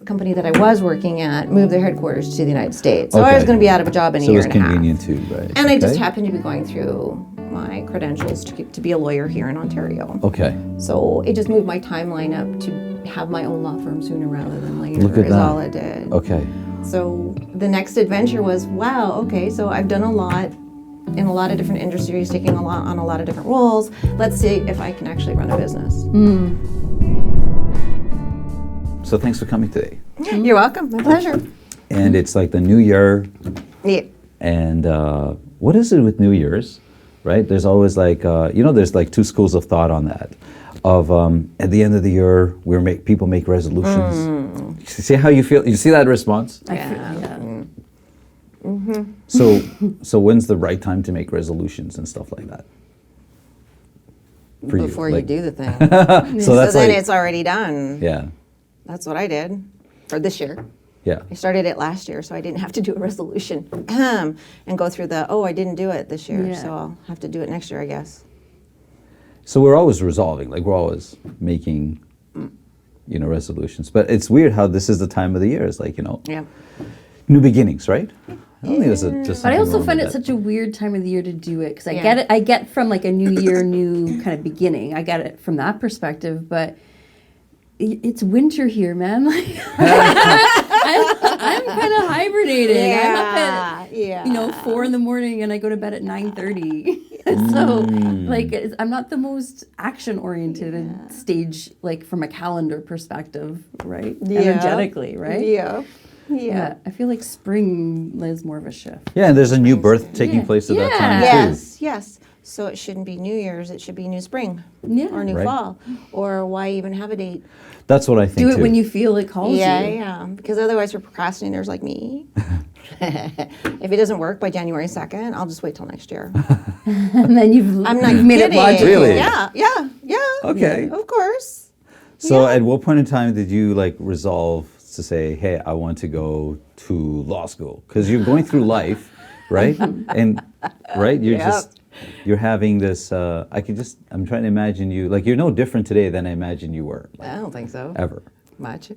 company that I was working at moved their headquarters to the United States. So I was going to be out of a job in a year and a half. So it was convenient too, right? And I just happened to be going through my credentials to be a lawyer here in Ontario. Okay. So it just moved my timeline up to have my own law firm sooner rather than later. Look at is that. all it did. Okay. So the next adventure was, wow, okay, so I've done a lot in a lot of different industries, taking on a lot of different roles. Let's see if I can actually run a business. So thanks for coming today. You're welcome. My pleasure. And it's like the New Year. Yeah. And what is it with New Year's, right? There's always like, there's like two schools of thought on that. Of at the end of the year, people make resolutions. See how you feel? You see that response? Yeah. So when's the right time to make resolutions and stuff like that? For Before you do the thing. So that's then like, it's already done. yeah, That's what I did for this year. yeah. I started it last year, so I didn't have to do a resolution and go through I didn't do it this year, so I'll have to do it next year, I guess. So we're always resolving, like we're always making, resolutions. But it's weird how this is the time of the year. It's like, Yeah. new beginnings, right? I don't think there's just. But I also something find wrong it with such a weird time of the year to do it because I Yeah. get it. I get from like a new year, new kind of beginning. I get it from that perspective, but it's winter here, man. Like, I'm kind of hibernating. I'm up at 4 a.m. and I go to bed at 9:30. So I'm not the most action oriented stage, like from a calendar perspective, right? Yeah. Energetically, right? Yeah. I feel like spring is more of a shift. Yeah, and there's a new birth taking place at that time too. Yes. So it shouldn't be New Year's, it should be New Spring. Yeah. Or New Right. Fall. Or why even have a date? That's what I think Do it too. when you feel it calls you. Yeah. Because otherwise we're procrastinators like me. If it doesn't work by January 2nd, I'll just wait till next year. And then you've I'm not made it kidding. logical. Really? Yeah. Okay. Of course. So at what point in time did you resolve to say, hey, I want to go to law school? Because you're going through life, right? And you're having this, I'm trying to imagine you, you're no different today than I imagine you were. I don't think so. Ever. Much.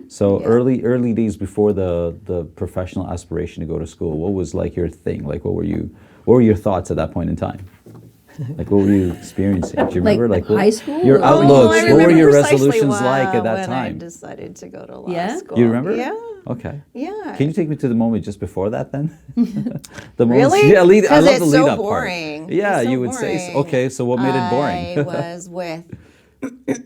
So early days before the professional aspiration to go to school, what was your thing? What were your thoughts at that point in time? What were you experiencing? Do you remember? High school? Your Oh, outlooks. I What were your remember precisely resolutions like at that when time? I decided to go to law Yeah? school. You remember? Yeah. Okay. Yeah. Can you take me to the moment just before that then? The Really? Yeah, I love Because the it's lead so up boring. part. Yeah, It's so you would say. boring. Okay, so what made it boring? I was with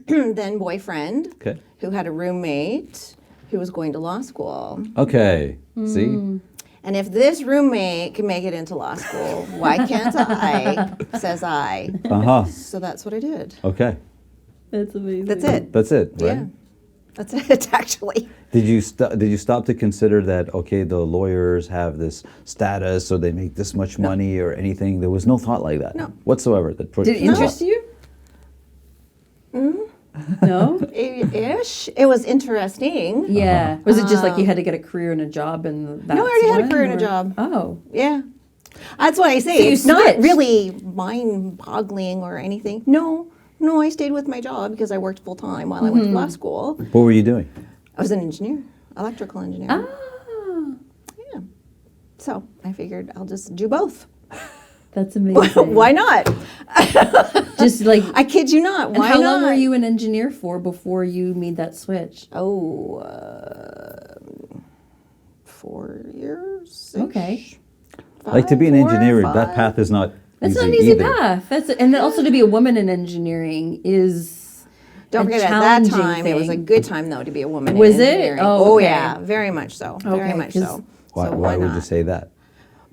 then boyfriend Okay. who had a roommate who was going to law school. Okay. See? And if this roommate can make it into law school, why can't I? Says I. Uh-huh. So that's what I did. Okay. That's amazing. That's it. That's it, right? Yeah. That's it, actually. Did you stop to consider that, okay, the lawyers have this status or they make this much money or anything? There was no thought like that whatsoever. Did it interest you? No? Ish. It was interesting. Yeah. Was it just you had to get a career and a job and that? No, I already had a career and a job. Oh. Yeah. That's what I say. So you It's not switched. really mind-boggling or anything. No, I stayed with my job because I worked full-time while I went to law school. What were you doing? I was an engineer, electrical engineer. Ah. Yeah. So I figured I'll just do both. That's amazing. Why not? Just I kid you not. and Why how not? long were you an engineer for before you made that switch? 4 years. Okay. To be an engineer, that path is not That's easy not an easy either. path. And then also to be a woman in engineering is Don't a forget, at that challenging time, it was a thing. good time, though, to be a woman Was in it? engineering. Oh, okay. Yeah, very much so. Very Okay, much 'cause- so. Why So would you not? say that?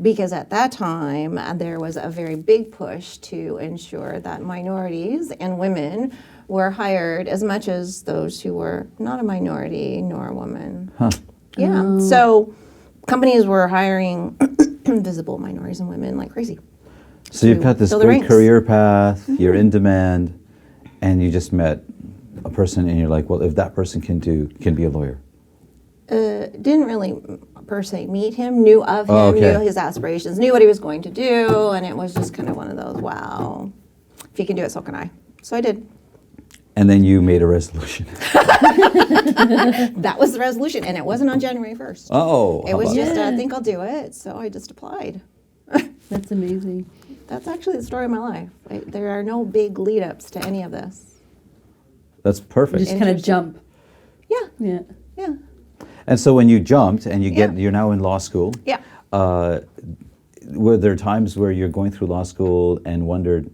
Because at that time, there was a very big push to ensure that minorities and women were hired as much as those who were not a minority nor a woman. Huh. Yeah. So companies were hiring visible minorities and women like crazy. So you've got this fill the great ranks. career path, you're in demand, and you just met a person and you're like, well, if that person can be a lawyer. Didn't really per se meet him, knew of him, Oh, okay. knew his aspirations, knew what he was going to do, and it was just kind of one of those, wow, if he can do it, so can I. So I did. And then you made a resolution. That was the resolution, and it wasn't on January 1st. Oh, It how was about just, that? I think I'll do it, so I just applied. That's amazing. That's actually the story of my life. There are no big lead-ups to any of this. That's perfect. Just kind of jump. Yeah, Yeah. yeah, And so when you jumped and Yeah. you're now in law school, yeah. were there times where you're going through law school and wondered,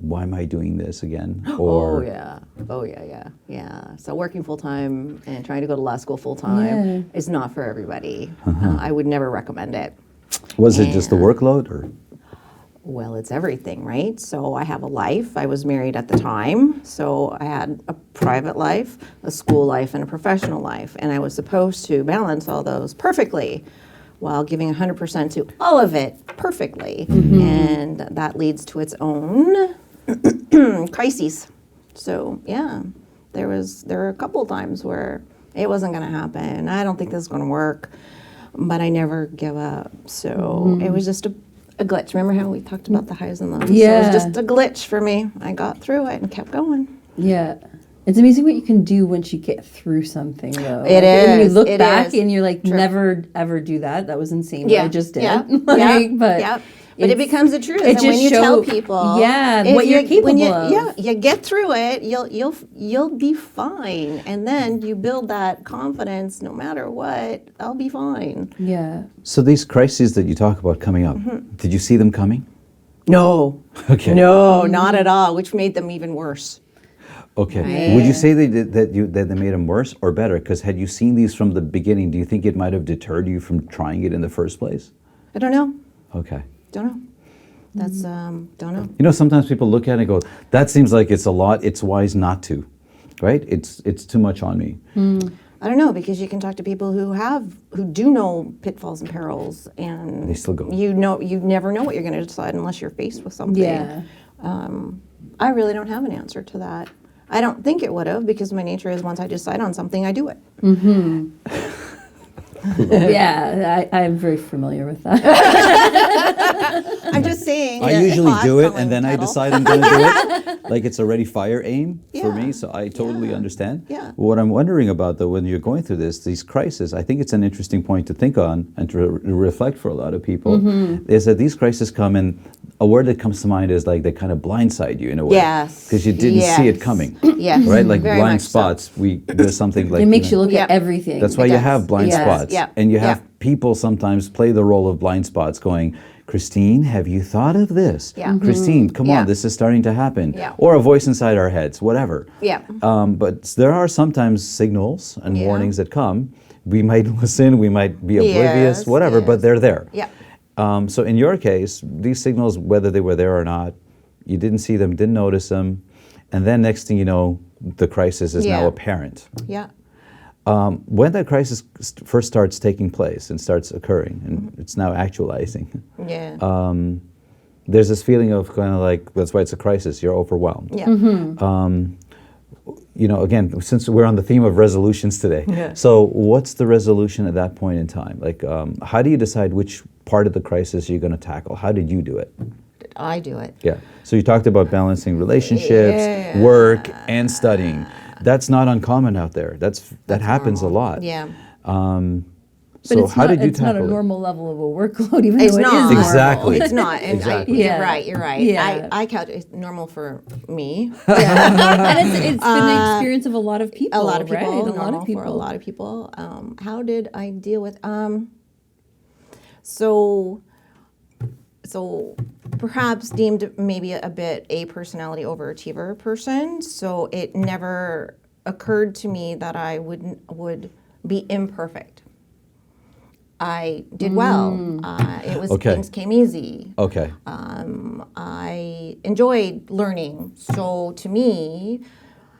why am I doing this again? Oh yeah. So working full-time and trying to go to law school full-time is not for everybody. I would never recommend it. Was it just the And- workload or? Well, it's everything, right? So I have a life. I was married at the time. So I had a private life, a school life, and a professional life. And I was supposed to balance all those perfectly while giving 100% to all of it perfectly. And that leads to its own crises. So yeah, there were a couple times where it wasn't going to happen. I don't think this is going to work, but I never give up. So it was just a glitch. Remember how we talked about the highs and lows? Yeah. So it was just a glitch for me. I got through it and kept going. Yeah. It's amazing what you can do once you get through something, though. It And you is, look it back is. and you're like, True. never ever do that. That was insane what I just did. Yeah. Like, but But it it's- becomes the truth. it And when just you tell show- people, yeah, if what you're when you, capable of. Yeah, you get through it. You'll be fine, and then you build that confidence. No matter what, I'll be fine. Yeah. So these crises that you talk about coming up, did you see them coming? No, Okay. no, not at all. Which made them even worse. Okay. Would you say that they made them worse or better? Because had you seen these from the beginning, do you think it might have deterred you from trying it in the first place? I don't know. Okay. Don't know. That's don't know. You know, sometimes people look at it and go, that seems like it's a lot. It's wise not to, right? It's too much on me. I don't know, because you can talk to people who do know pitfalls and perils, and They still go. You never know what you're going to decide unless you're faced with something. Yeah. I really don't have an answer to that. I don't think it would have, because my nature is once I decide on something, I do it. Yeah, I'm very familiar with that. I'm just saying. I that usually pot do it calling and then I kettle. decide I'm going to do it. Like it's already fire aim for Yeah. me, so I totally understand. Yeah. What I'm wondering about though, when you're going through these crises, I think it's an interesting point to think on and to reflect for a lot of people, is that these crises come and a word that comes to mind is like they kind of blindside you in a way. Yes. Because you didn't see it Yes. coming. Yes. Right? Like Very blind much so. spots. There's something like It makes you look Yeah. at everything. That's why It you does. have blind Yes. spots. Yeah. And you have Yeah. people sometimes play the role of blind spots going, Christine, have you thought of this? Yeah. Christine, come Yeah. on, this is starting to happen. Yeah. Or a voice inside our heads, whatever. Yeah. But there are sometimes signals and Yeah. warnings that come. We might listen, we might be oblivious, Yes, whatever, but yes. they're there. Yeah. So in your case, these signals, whether they were there or not, you didn't see them, didn't notice them, and then next thing you know, the crisis is now Yeah. apparent. Yeah. When that crisis first starts taking place and starts occurring, and it's now actualizing, Yeah. there's this feeling of kind of like, that's why it's a crisis, you're overwhelmed. yeah. You know, again, since we're on the theme of resolutions today, Yeah. so what's the resolution at that point in time? Like, how do you decide which part of the crisis you're going to tackle? How did you do it? I do it. Yeah. So you talked about balancing relationships, Yeah. work, and studying. That's not uncommon out there. That happens a lot. Yeah. But So it's how not, did you it's not a tackle it? normal level of a workload, even It's though it not. is normal. Exactly. It's not. And Exactly. Yeah. You're right. Yeah. I count it's normal for me. And it's been the experience of a lot of people. A lot of people. right? Normal for a lot of people. How did I deal with so perhaps deemed maybe a bit a personality overachiever person. So it never occurred to me that I would be imperfect. I did well. It was Okay. things came easy. Okay. I enjoyed learning. So to me,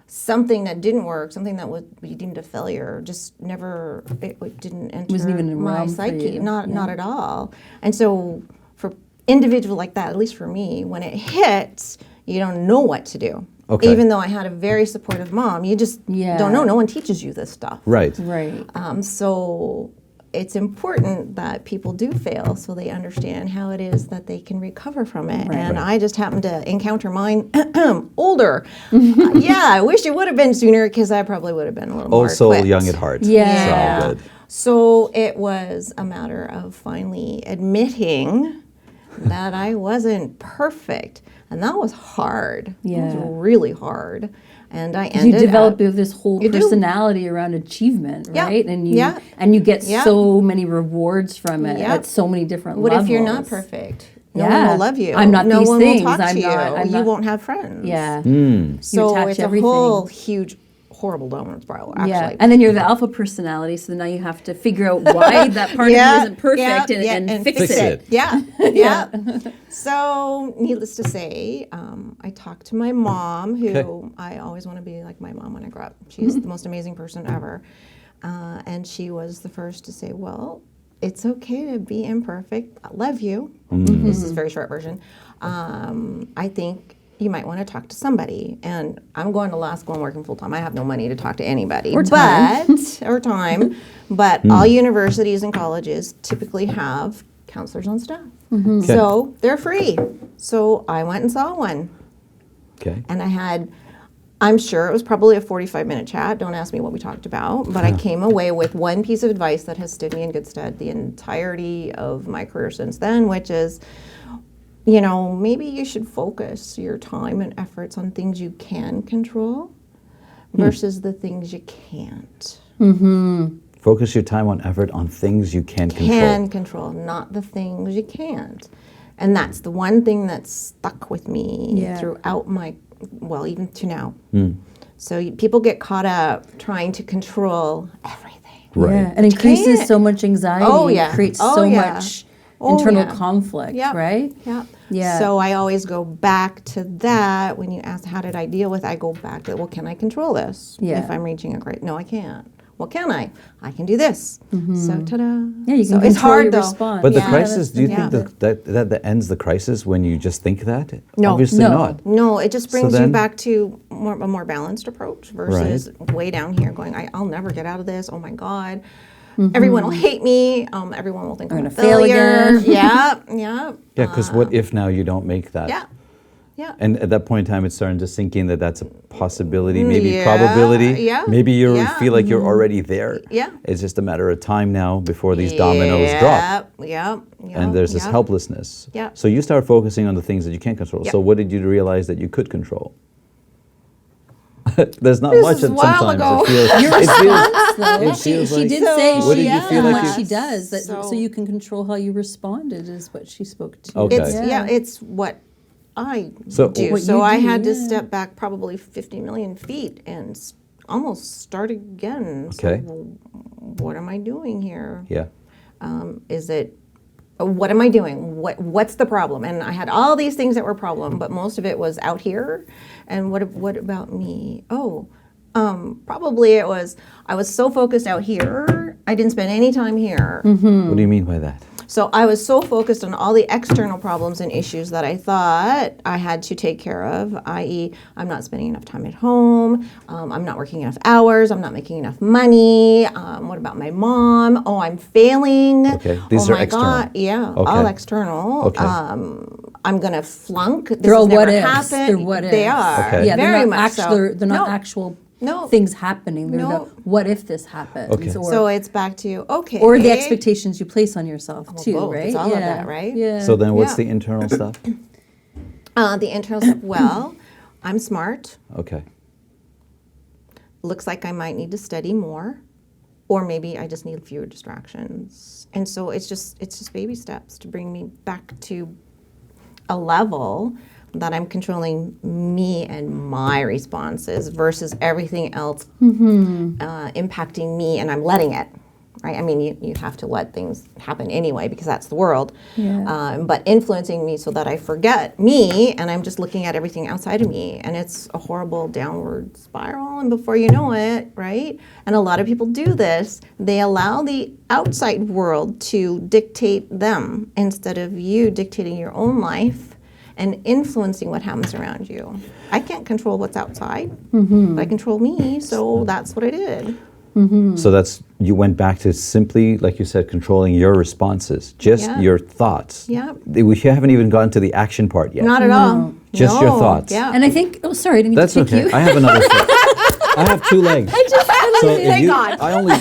something that didn't work, something that would be deemed a failure, just never it didn't enter Wasn't even in my realm for psyche. you. Not at all. And so for individual like that, at least for me, when it hits, you don't know what to do. Okay. Even though I had a very supportive mom, you just Yeah. don't know. No one teaches you this stuff. Right. Right. So it's important that people do fail so they understand how it is that they can recover from it. Right. And I just happened to encounter mine older. Yeah, I wish it would have been sooner because I probably would have been a little more Also equipped. young at heart. Yeah. It's all good. So it was a matter of finally admitting that I wasn't perfect. And that was hard. It was Yeah. really hard. And I You ended develop up... this whole You do. personality around achievement, Yeah. right? And you Yeah. and you get Yeah. so many rewards from it Yeah. at so many different What levels. if you're not perfect? No one Yeah. will love you. I'm not no these one things. will talk I'm to you. not- I'm You not- won't have friends. Yeah. So attach it's everything. a whole huge, horrible downward spiral, actually. Yeah, and then you're the alpha personality, so now you have to figure out why that part of you isn't perfect and fix it. Yeah, yeah. So, needless to say, I talked to my mom, who Okay. I always want to be like my mom when I grow up. She's the most amazing person ever. And she was the first to say, well, it's okay to be imperfect. I love you. This is a very short version. I think you might want to talk to somebody. And I'm going to law school and working full time. I have no money to talk to anybody. Or time. Or time. But all universities and colleges typically have counselors on staff. So they're free. So I went and saw one. Okay. And I'm sure it was probably a 45-minute chat. Don't ask me what we talked about. But I came away with one piece of advice that has stood me in good stead the entirety of my career since then, which is, maybe you should focus your time and efforts on things you can control versus the things you can't. Focus your time on effort on things you can control. Can control, not the things you can't. And that's the one thing that's stuck with me Yeah. throughout even to now. So people get caught up trying to control everything. Right. Yeah, and increases can't. so much anxiety. Oh, yeah. Creates Oh, so yeah. much Oh, internal yeah. conflict, Yep. right? Yep. Yeah. So I always go back to that. When you ask, how did I deal with it? I go back to, well, can I control this? Yeah. If I'm reaching a great, no, I can't. Well, can I? I can do this. So ta-da. Yeah, you can So control it's hard your though. response. But the Yeah. crisis, do you Yeah. think that ends the crisis when you just think that? No. Obviously No. not. No, it just brings you then- back to a more balanced approach versus way down here going, I'll never get out of this. Oh my God. Everyone will hate me. Everyone will think I'm a gonna fail failure. again. Yeah, yeah. Yeah, because what if now you don't make that? Yeah, yeah. And at that point in time, it's starting to sink in that that's a possibility, maybe Yeah, probability. yeah, Maybe you yeah. feel like you're already there. Yeah. It's just a matter of time now before these dominoes drop. Yeah, And there's this helplessness. Yeah. So you start focusing on the things that you can't control. Yeah. So what did you realize that you could control? There's not This much is a and while sometimes ago. it feels Your it feels response, though, it feels she like- did So- say What did you feel like what you- she does, that so, So- you can control how you responded is what she spoke to. Okay. It's what I So- do. What So you I do, had to yeah. step back probably 50 million feet and almost start again. Okay. So what am I doing here? Yeah. Is it what am I doing? What's the problem? And I had all these things that were a problem, but most of it was out here. And what about me? Probably it was I was so focused out here, I didn't spend any time here. What do you mean by that? So I was so focused on all the external problems and issues that I thought I had to take care of, i.e., I'm not spending enough time at home, I'm not working enough hours, I'm not making enough money, what about my mom? Oh, I'm failing. Okay, these oh are my external. God. Yeah, Okay. all external. Okay. I'm going to flunk. This They're all has never what ifs. happened. They're what They ifs. are. Okay. Yeah, Very they're not much actual. so. They're not No. actual No. things happening. They're No. the what if this happens, Okay. So it's back to, okay. or the expectations you place on yourself too, both. right? It's all of yeah. that, right? Yeah. So then what's Yeah. the internal stuff? The internal stuff, well, I'm smart. Okay. Looks like I might need to study more, or maybe I just need fewer distractions. And so it's just baby steps to bring me back to a level that I'm controlling me and my responses versus everything else impacting me, and I'm letting it. Right? I mean, you have to let things happen anyway because that's the world. Yeah. But influencing me so that I forget me and I'm just looking at everything outside of me. And it's a horrible downward spiral. And before you know it, right? And a lot of people do this. They allow the outside world to dictate them instead of you dictating your own life and influencing what happens around you. I can't control what's outside, but I control me. So that's what I did. So you went back to simply, like you said, controlling your responses, just Yeah. your thoughts. Yeah. We haven't even gotten to the action part yet. Not at all. Just your No. thoughts. Yeah. And I think, oh, sorry, I didn't mean That's to kick okay. you. I have another foot. I have 2 legs. So if Thank you, God. I only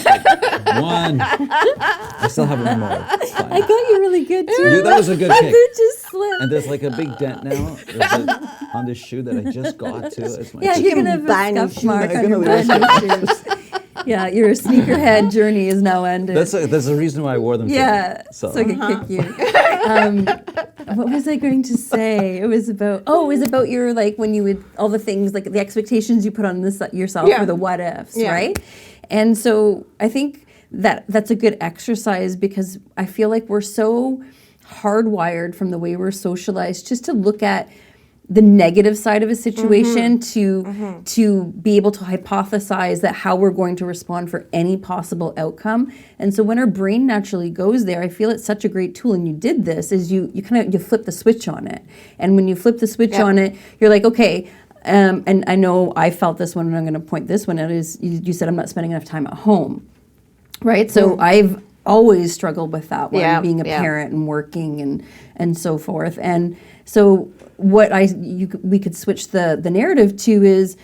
one. I still have one more. It's fine. I got you really good too. That was a good My kick. boot just slipped. And there's like a big dent now on this shoe that I just got too. It's my Yeah, you're gonna have buy new a scuff shoes. mark I'm on your gonna brand new shoes. Yeah, your sneakerhead journey is now ended. That's the reason why I wore them. Yeah, today. so I could kick you. What was I going to say? It was about your, like, when you would, all the things, like the expectations you put on yourself Yeah. or the what ifs, Yeah. right? And so I think that's a good exercise, because I feel like we're so hardwired from the way we're socialized just to look at the negative side of a situation, to be able to hypothesize that how we're going to respond for any possible outcome. And so when our brain naturally goes there, I feel it's such a great tool. And you did this, is you flip the switch on it. And when you flip the switch on it, you're like, okay, and I know I felt this one, and I'm going to point this one out, is you said I'm not spending enough time at home, right? So I've always struggled with that one, being a parent and working and so forth. And so what we could switch the narrative to is,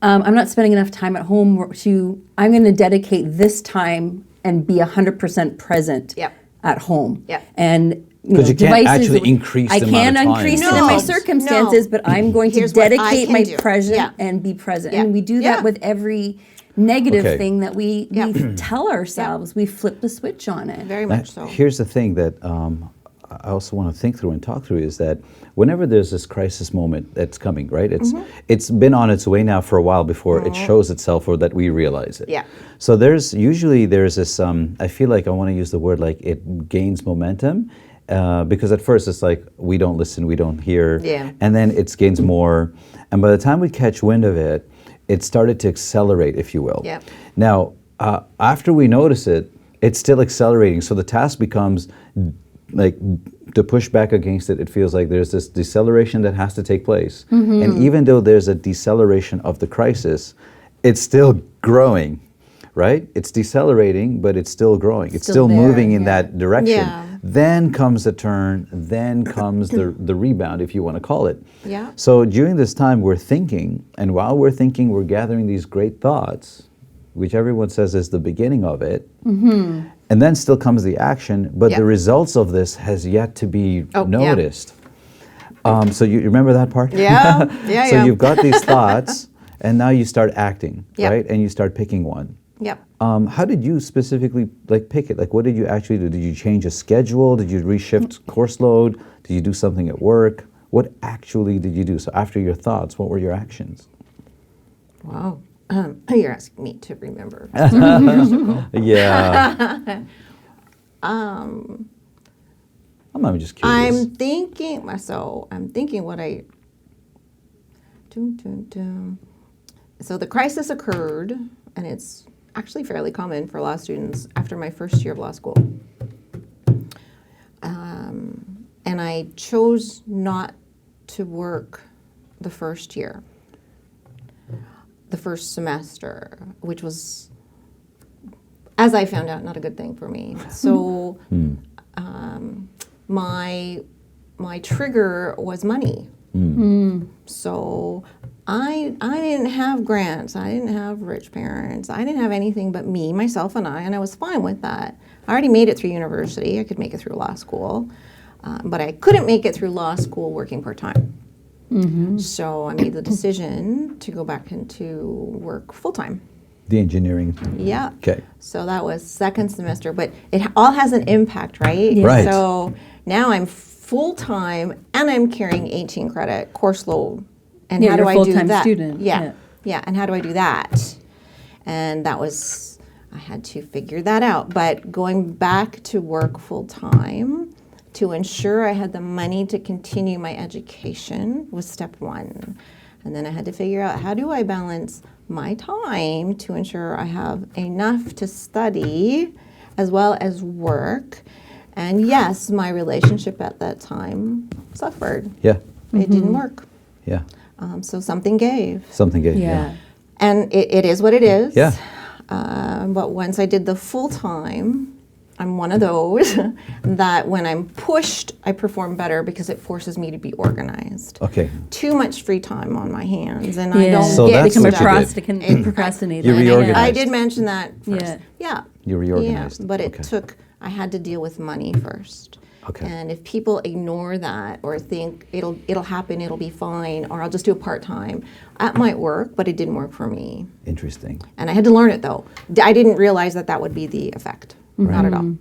I'm not spending enough time at home, to I'm going to dedicate this time and be 100% present at home. Yep. And Because you can't actually increase the amount of time. I can increase it in my circumstances, but I'm going to Here's what I dedicate can my do. present Yeah. and be present. Yeah. And we do Yeah. that with every negative Okay. thing that we tell ourselves. We flip the switch on it. Very much so. Here's the thing that I also want to think through and talk through, is that whenever there's this crisis moment that's coming, right? It's been on its way now for a while before it shows itself or that we realize it. Yeah. So there's this, I feel like I want to use the word, like, it gains momentum. Because at first it's like we don't listen, we don't hear, and then it gains more. And by the time we catch wind of it, it started to accelerate, if you will. Yeah. Now, after we notice it, it's still accelerating. So the task becomes, like, to push back against it. It feels like there's this deceleration that has to take place. And even though there's a deceleration of the crisis, it's still growing, right? It's decelerating, but it's still growing. It's still there, moving in that direction. Yeah. Then comes the turn, then comes the rebound, if you want to call it. Yeah. So during this time, we're thinking, and while we're thinking, we're gathering these great thoughts, which everyone says is the beginning of it. And then still comes the action, but the results of this has yet to be noticed. So you remember that part? Yeah, yeah, So yeah. you've got these thoughts, and now you start acting, Yep. right? And you start picking one. Yep. How did you specifically, like, pick it? Like, what did you actually do? Did you change a schedule? Did you reshift course load? Did you do something at work? What actually did you do? So after your thoughts, what were your actions? Wow. You're asking me to remember. Yeah. I'm just curious. I'm thinking what I. So the crisis occurred, and it's actually fairly common for law students after my first year of law school. And I chose not to work the first year, the first semester, which was, as I found out, not a good thing for me. So my trigger was money. So I didn't have grants. I didn't have rich parents. I didn't have anything but me, myself, and I was fine with that. I already made it through university. I could make it through law school, but I couldn't make it through law school working part-time. So I made the decision to go back into work full-time. The engineering. Yeah. Okay. So that was second semester, but it all has an impact, right? Yeah. Right. So now I'm full-time and I'm carrying 18 credit course load. And Yeah, how do you're a I do full-time that? student. Yeah. Yeah. And how do I do that? And that was, I had to figure that out. But going back to work full-time to ensure I had the money to continue my education was step one. And then I had to figure out, how do I balance my time to ensure I have enough to study as well as work? And yes, my relationship at that time suffered. Yeah. It didn't work. Yeah. So something gave. Something good. Yeah. And it is what it is. Yeah. But once I did the full-time, I'm one of those that when I'm pushed, I perform better because it forces me to be organized. Okay. Too much free time on my hands, and I don't So get that's Become a what you did. procrastinator. You reorganized. I did mention that first. Yeah. Yeah. You reorganized. Yeah, but it Okay. I had to deal with money first. Okay. And if people ignore that or think it'll happen, it'll be fine, or I'll just do a part-time, that might work, but it didn't work for me. Interesting. And I had to learn it though. I didn't realize that would be the effect. Not at all.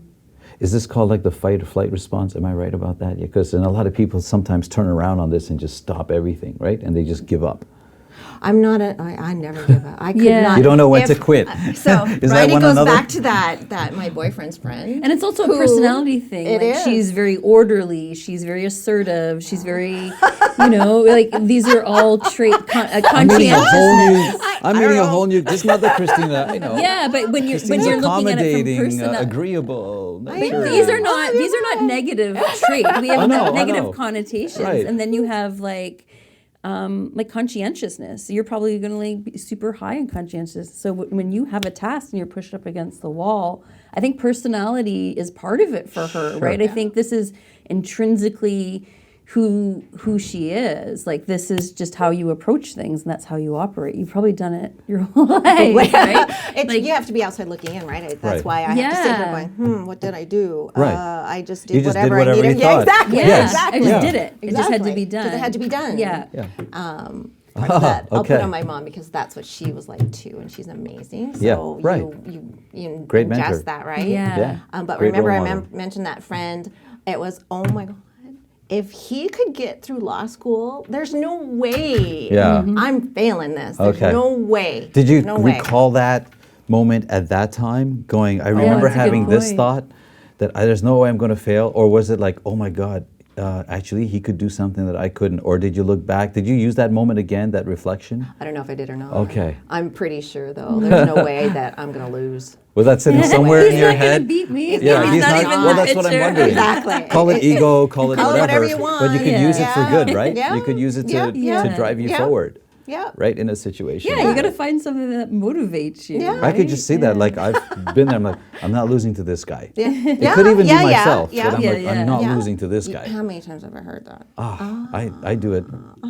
Is this called like the fight or flight response? Am I right about that? Yeah, because a lot of people sometimes turn around on this and just stop everything, right? And they just give up. I'm not I never give up. I could Yeah. not. You don't know when to quit. So Is right, that it one goes another? back to that my boyfriend's friend. And it's also a who- personality thing. It Like is. she's very orderly. She's very assertive. She's very, like these are all conscientiousness. I'm meeting a whole new. This is not the Christina I know. Yeah, but when you're Christine's looking at it from accommodating, personal, agreeable. but nurturing. these are not negative traits. We have I know. negative connotations, Right. and then you have like conscientiousness. You're probably going to be super high in conscientiousness. So when you have a task and you're pushed up against the wall, I think personality is part of it for her, right? I think this is intrinsically who she is. Like this is just how you approach things, and that's how you operate. You've probably done it your whole life, right? You have to be outside looking in, right? That's Right. why I have to sit here Yeah. going, what did I do? Right. I just did You just did whatever whatever I needed. you thought. Yeah, exactly. Yeah, Yes. Exactly. I just Yeah. did it. It just had to be done. Because it had to be done. Yeah. Yeah. Part of that I'll Okay. put on my mom because that's what she was like too, and she's amazing. So Yeah, right. you Great ingest mentor. that, right? Yeah. Yeah. But Great remember, role I model. mentioned that friend. It was, oh my God, if he could get through law school, there's no way Yeah. I'm failing this. There's Okay. no way. Did you no way. recall that moment at that time? Going, I remember that's a good having this point. thought that there's no way I'm going to fail, or was it like, oh my God, actually he could do something that I couldn't? Or did you look back? Did you use that moment again, that reflection? I don't know if I did or not. Okay. I'm pretty sure though. There's no way that I'm gonna lose. Was that sitting somewhere He's in your not gonna head? beat me. Yeah, he's not even well, in the that's what I'm picture. wondering. Exactly. Call it ego, call it Call it whatever, whatever you but you want. could use it for Yeah. good, right? Yeah. You could use it Yeah. to Yeah. drive you Yeah. forward, Yeah. right, in a situation. Yeah, you got to find something that motivates you. Yeah. I could right? just see that. Like I've been there. I'm like, I'm not losing to this guy. Yeah. It could even be myself. Yeah. But I'm like, Yeah. I'm not Yeah. losing to this guy. How many times have I heard that? I do it,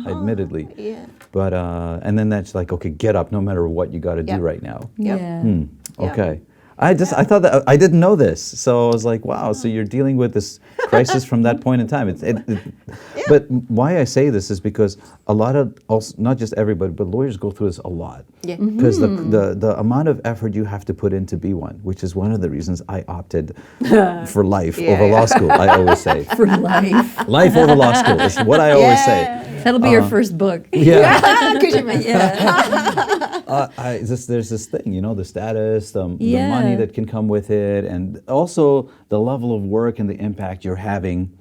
admittedly. Yeah. But and then that's like, okay, get up, no matter what you got to do Yep. right now. Yep. Yeah. Yeah. Okay. I thought that I didn't know this, so I was like, wow. So you're dealing with this crisis from that point in time. But why I say this is because a lot of, also, not just everybody, but lawyers go through this a lot. Yeah. Because the amount of effort you have to put in to be one, which is one of the reasons I opted for life over law school. I always say For life. life over law school is what I always say. That'll be your first book. Yeah. Could you imagine? There's this thing, the status, the Yeah. money that can come with it, and also the level of work and the impact you're having.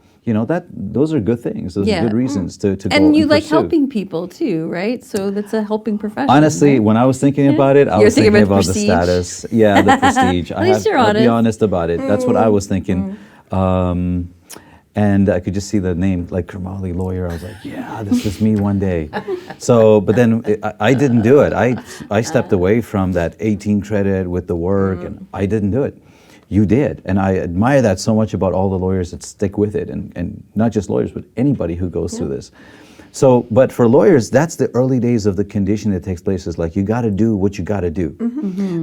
Those are good things. Those Yeah. are good reasons to go And you like pursue. helping people too, right? So that's a helping profession. Honestly, right? when I was thinking about it, I You're was thinking thinking about about the prestige? status. Yeah, the prestige. At least you're I'll be honest. honest about it. That's what I was thinking. And I could just see the name, like Kermalli lawyer. I was like, yeah, this is me one day. So, but then I didn't do it. I stepped away from that 18 credit with the work, and I didn't do it. You did. And I admire that so much about all the lawyers that stick with it, and not just lawyers, but anybody who goes through this. So, but for lawyers, that's the early days of the condition that takes place. Is like, you got to do what you got to do.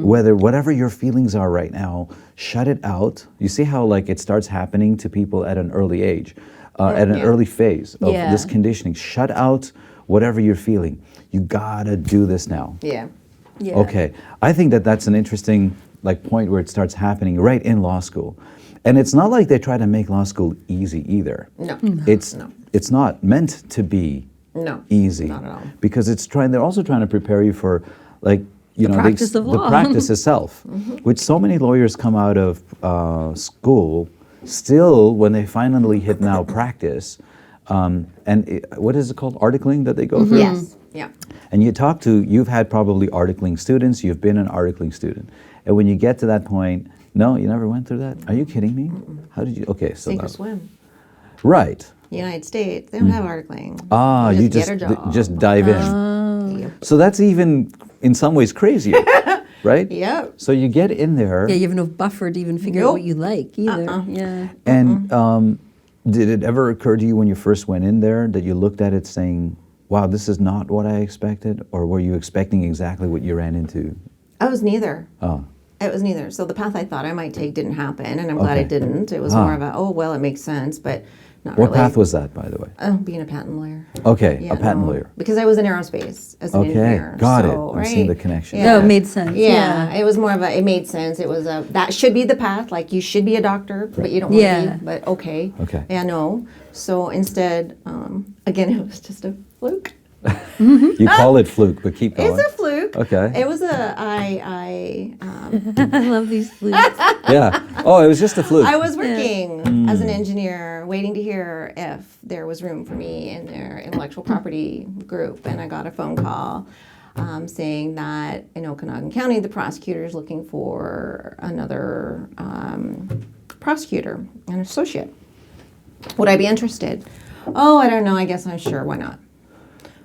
Whatever your feelings are right now, shut it out. You see how like it starts happening to people at an early age, at an early phase of Yeah. this conditioning. Shut out whatever you're feeling. You got to do this now. Yeah. Yeah. Okay, I think that's an interesting point where it starts happening right in law school, and it's not like they try to make law school easy either. No. It's not meant to be No. easy, Not at all. because they're also trying to prepare you for practice of the law. practice itself, which so many lawyers come out of school still when they finally hit now practice, what is it called, articling that they go through? Yes. Yeah. And you've had probably articling students, you've been an articling student. And when you get to that point, no, you never went through that? Are you kidding me? How did you, okay, so Sink or that- swim. right. United States, they don't have articling. You get a job. just dive in. Yep. So that's even in some ways crazier. right? Yep. So you get in there. Yeah, you have enough buffer to even figure out what you like either. Yeah. And did it ever occur to you when you first went in there that you looked at it saying, wow, this is not what I expected? Or were you expecting exactly what you ran into? I was neither. Oh. It was neither. So the path I thought I might take didn't happen, and I'm glad it didn't. It was more of a, oh, well, it makes sense, but not What really. path was that, by the way? Being a patent lawyer. Okay, Yeah, a patent no. lawyer. Because I was in aerospace as an engineer. Got it. So, I'm seeing the right? connection. No, it made sense. Yeah, it was more of a, it made sense. It was a, that should be the path. Like, you should be a doctor, but you don't want to be, but okay. Okay. Yeah, no. So instead, again, it was just a fluke. You call it fluke, but keep going. It's a fluke. Okay. It was a, I love these flutes. Yeah. Oh, it was just a fluke. I was working as an engineer, waiting to hear if there was room for me in their intellectual property group, and I got a phone call saying that in Okanagan County, the prosecutor is looking for another prosecutor, an associate. Would I be interested? Oh, I don't know. I guess I'm sure. Why not?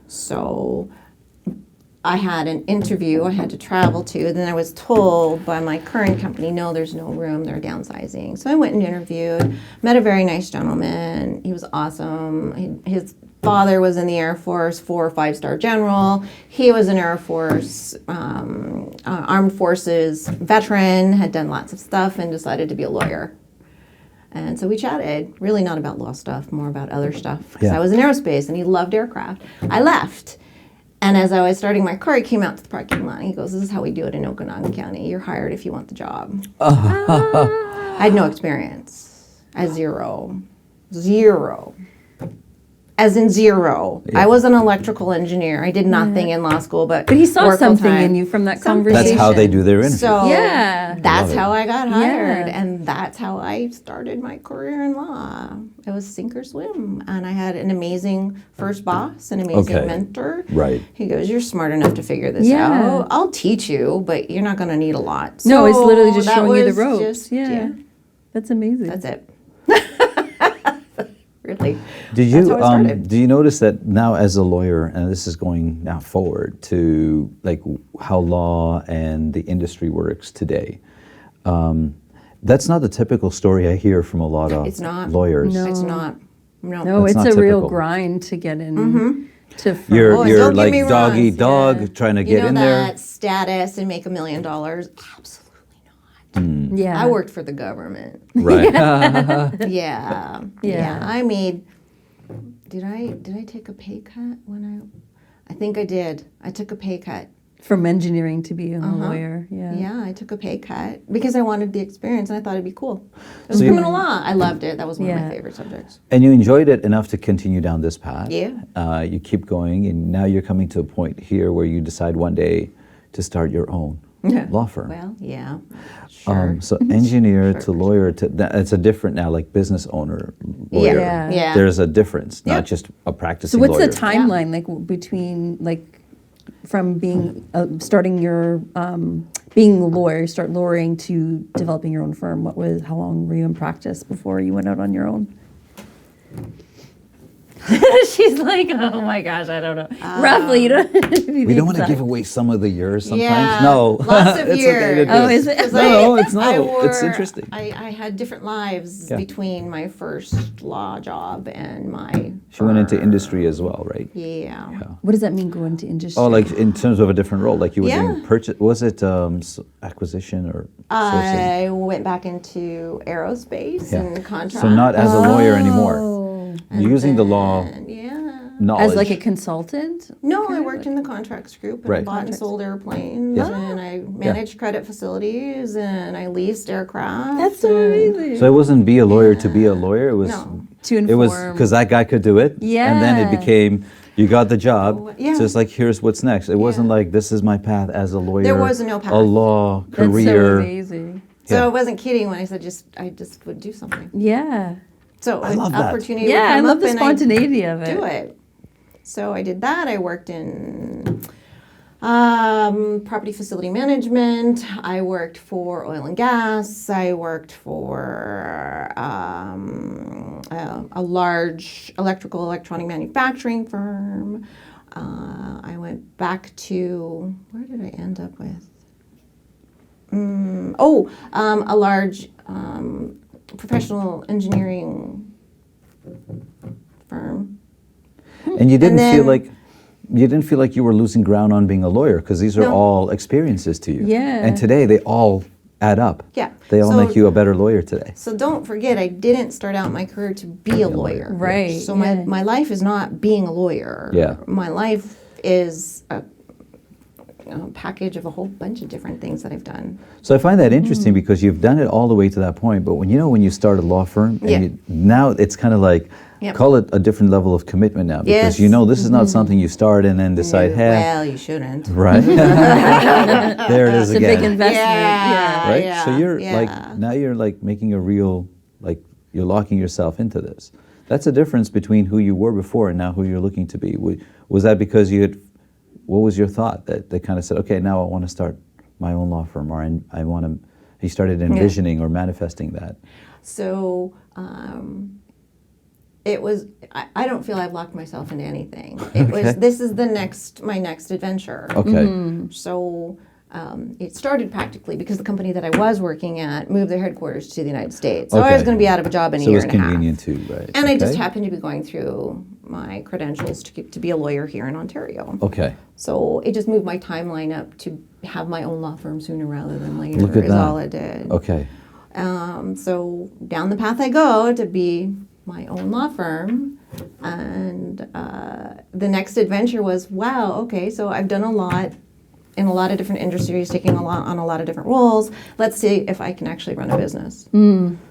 So I had an interview I had to travel to. Then I was told by my current company, no, there's no room. They're downsizing. So I went and interviewed, met a very nice gentleman. He was awesome. His father was in the Air Force, 4- or 5-star general. He was an Air Force, Armed Forces veteran, had done lots of stuff and decided to be a lawyer. And so we chatted, really not about law stuff, more about other stuff. Because I was in aerospace and he loved aircraft. I left. And as I was starting my car, he came out to the parking lot and he goes, this is how we do it in Okanagan County. You're hired if you want the job. I had no experience. I had zero. As in zero. Yeah. I was an electrical engineer. I did nothing in law school, but But he saw worked something full-time. in you from that Something. conversation. That's how they do their interview. So Yeah. that's Love it. how I got hired, Yeah. and that's how I started my career in law. It was sink or swim, and I had an amazing first boss, an amazing Okay. mentor. Right. He goes, "You're smart enough to figure this Yeah. out. I'll teach you, but you're not going to need a lot." No, it's literally just that showing you the was ropes. just- Yeah. That's amazing. that's it. Really. Did That's you how I started. do you notice that now as a lawyer, and this is going now forward to like how law and the industry works today? That's not the typical story I hear from a lot of It's not. lawyers. No. It's not. No. No, That's it's not a real typical. grind to get in. To You're Oh, you're don't get like me wrong. dog eat dog Yeah. trying to You get know in that there. status and make $1 million? Absolutely not. yeah. I worked for the government. Right. Yeah. Yeah. I made. Did I take a pay cut when I think I did. I took a pay cut. From engineering to be a lawyer. Yeah. Yeah, I took a pay cut because I wanted the experience and I thought it'd be cool. It was So you- criminal law. I loved it. That was one of Yeah. my favorite subjects. And you enjoyed it enough to continue down this path. Yeah. You keep going, and now you're coming to a point here where you decide one day to start your own law firm. Well, yeah. Sure. So engineer to lawyer to it's a different now, like business owner, lawyer. Yeah. Yeah. There's a difference, Yeah. not just a practicing So what's lawyer. the timeline like between like from being starting your being a lawyer, start lawyering to developing your own firm? How long were you in practice before you went out on your own? She's like, oh my gosh, I don't know. Roughly, you don't. We don't want to give away some of the years sometimes. Yeah, No, lots of it's years. okay to do Oh, it. is it? 'Cause No, it's not. I It's interesting. I had different lives Yeah. between my first law job and my. She went into firm. industry as well, right? Yeah. What does that mean, go into industry? Oh, like in terms of a different role, like you were Yeah. doing purchase. Was it acquisition or sourcing? I went back into aerospace Yeah. and contract. So not as a lawyer anymore. Oh. Using the law Yeah. knowledge. As like a consultant? No, I worked in the contracts group and I Right. bought and sold airplanes Yeah. and I managed credit facilities and I leased aircraft. That's so and- amazing. So it wasn't be a lawyer to be a lawyer. It was. No. To It was inform. because that guy could do it. And then it Yeah. became. You got the job. Oh, yeah. So it's like, here's what's next. It wasn't Yeah. like, this is my path as a lawyer. There was no path. A law That's so career. amazing. So Yeah. I wasn't kidding when I said I just would do something. Yeah. So I an love that. opportunity would Yeah, I come love up the and spontaneity of I'd it. do it. So I did that. I worked in property facility management. I worked for oil and gas. I worked for a large electronic manufacturing firm. I went back to, where did I end up with? A large professional engineering firm. And you didn't feel then- like you were losing ground on being a lawyer because these are No. all experiences to you. Yeah. And today they all add up. Yeah. They all So- make you a better lawyer today. So don't forget, I didn't start out my career to be a lawyer. Right, So yeah. my life is not being a lawyer. Yeah. My life is a package of a whole bunch of different things that I've done. So I find that interesting because you've done it all the way to that point. But when you start a law firm, and Yeah. now it's kind of like, Yep. call it a different level of commitment now. Because Yes. this is not something you start and then decide, hey, Well, you shouldn't. right? There it is It's a big again. investment. Yeah. Right? So you're yeah. like, now you're like making a real, like you're locking yourself into this. That's a difference between who you were before and now who you're looking to be. Was that because what was your thought that kind of said, okay, now I want to start my own law firm, or you started envisioning or manifesting that? So it was, I don't feel I've locked myself into anything. It was, this is my next adventure. Okay. So it started practically because the company that I was working at moved their headquarters to the United States. So I was Okay. going to be out of a job in a So it year was and a half. convenient too, right? And I just Okay. happened to be going through my credentials to be a lawyer here in Ontario. Okay. So it just moved my timeline up to have my own law firm sooner rather than later. Look at is that. all it did. Okay. So down the path I go to be my own law firm, and the next adventure was, wow, okay, so I've done a lot in a lot of different industries, taking on a lot of different roles. Let's see if I can actually run a business.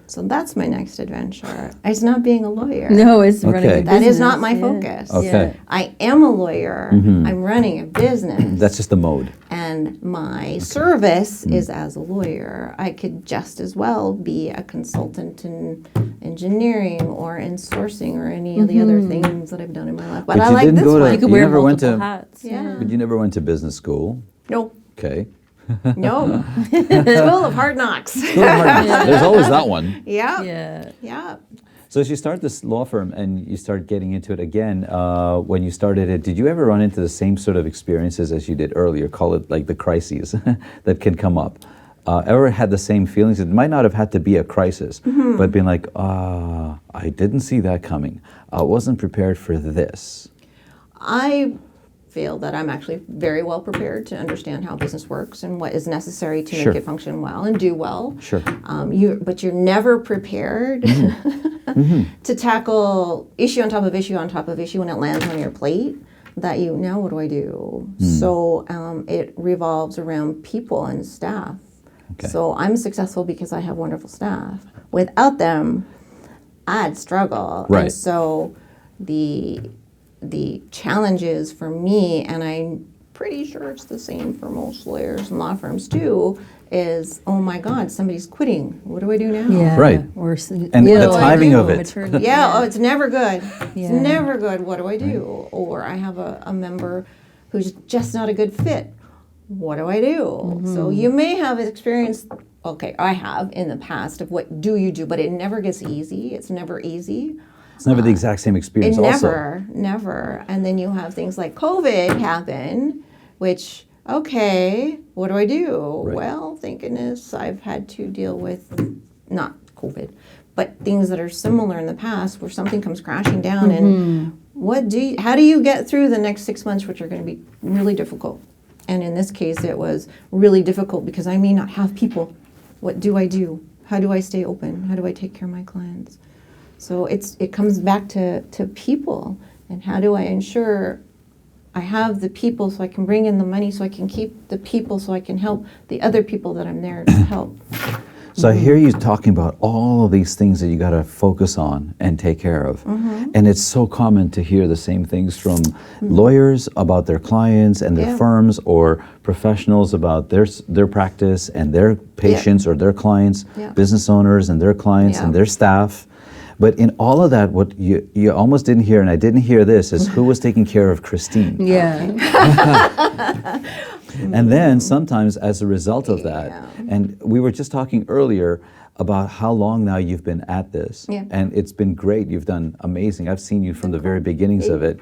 So that's my next adventure. It's not being a lawyer. No, it's running Okay. a That business. is not my yeah. focus. Okay. I am a lawyer. I'm running a business. That's just the mode. And my service is as a lawyer. I could just as well be a consultant in engineering or in sourcing or any of the other things that I've done in my life. But But I you like didn't this go to- one. You could You wear never went multiple to- hats. Yeah. But you never went to business school. No, Okay. no. School of hard knocks. There's always that one. Yeah. Yeah. Yeah. So as you start this law firm and you start getting into it again, when you started it, did you ever run into the same sort of experiences as you did earlier? Call it like the crises that can come up. Ever had the same feelings? It might not have had to be a crisis, but being like, I didn't see that coming. I wasn't prepared for this. I feel that I'm actually very well prepared to understand how business works and what is necessary to Sure. make it function well and do well. Sure. But you're never prepared to tackle issue on top of issue on top of issue when it lands on your plate. Now what do I do? So it revolves around people and staff. Okay. So I'm successful because I have wonderful staff. Without them, I'd struggle. Right. And so the challenges for me, and I'm pretty sure it's the same for most lawyers and law firms too, is, oh my God, somebody's quitting. What do I do now? Yeah. Right. Or And the timing of it. Maternity. Yeah, oh, it's never good. It's Yeah. never good. What do I do? Or I have a member who's just not a good fit. What do I do? So you may have experience, okay, I have in the past of what do you do, but it never gets easy. It's never easy. It's never the exact same experience It also. never. And then you have things like COVID happen, which, okay, what do I do? Right. Well, thank goodness I've had to deal with, not COVID, but things that are similar in the past where something comes crashing down and how do you get through the next 6 months, which are going to be really difficult? And in this case, it was really difficult because I may not have people. What do I do? How do I stay open? How do I take care of my clients? So it comes back to people, and how do I ensure I have the people so I can bring in the money, so I can keep the people, so I can help the other people that I'm there to help. So I hear you talking about all of these things that you got to focus on and take care of. And it's so common to hear the same things from lawyers about their clients and their Yeah. firms, or professionals about their practice and their patients or their clients, Yeah. business owners and their clients Yeah. and their staff. But in all of that, what you almost didn't hear, and I didn't hear this, is who was taking care of Christine. Yeah. And then sometimes as a result of that, Yeah. and we were just talking earlier, about how long now you've been at this. Yeah. And it's been great. You've done amazing. I've seen you from the very beginnings of it.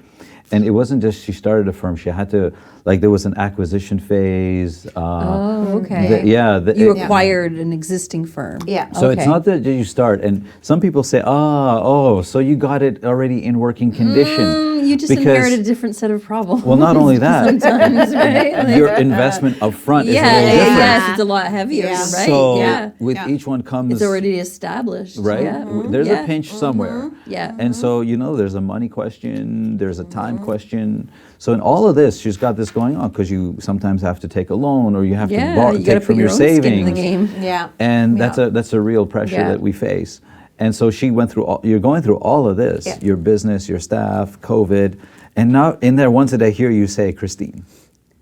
And it wasn't just she started a firm. She had to, like, there was an acquisition phase. Okay. You acquired an existing firm. Yeah. So it's Okay. not that you start, and some people say, so you got it already in working condition. You just because, inherited a different set of problems. Well, not only that, sometimes, right? Like, your investment up front is a yeah, little different. yes, it's a lot heavier, Yeah. right? So yeah. with each one comes, It's already established. right? Yeah. There's Yeah. a pinch somewhere. Yeah. And so, there's a money question, there's a time question. So in all of this, she's got this going on because you sometimes have to take a loan or you have Yeah, to you gotta take put from your your own skin in savings. the game. Yeah. And Yeah. that's a real pressure Yeah. that we face. And so she went through you're going through all of this, Yeah. your business, your staff, COVID. And now in there, once did I hear you say Christine?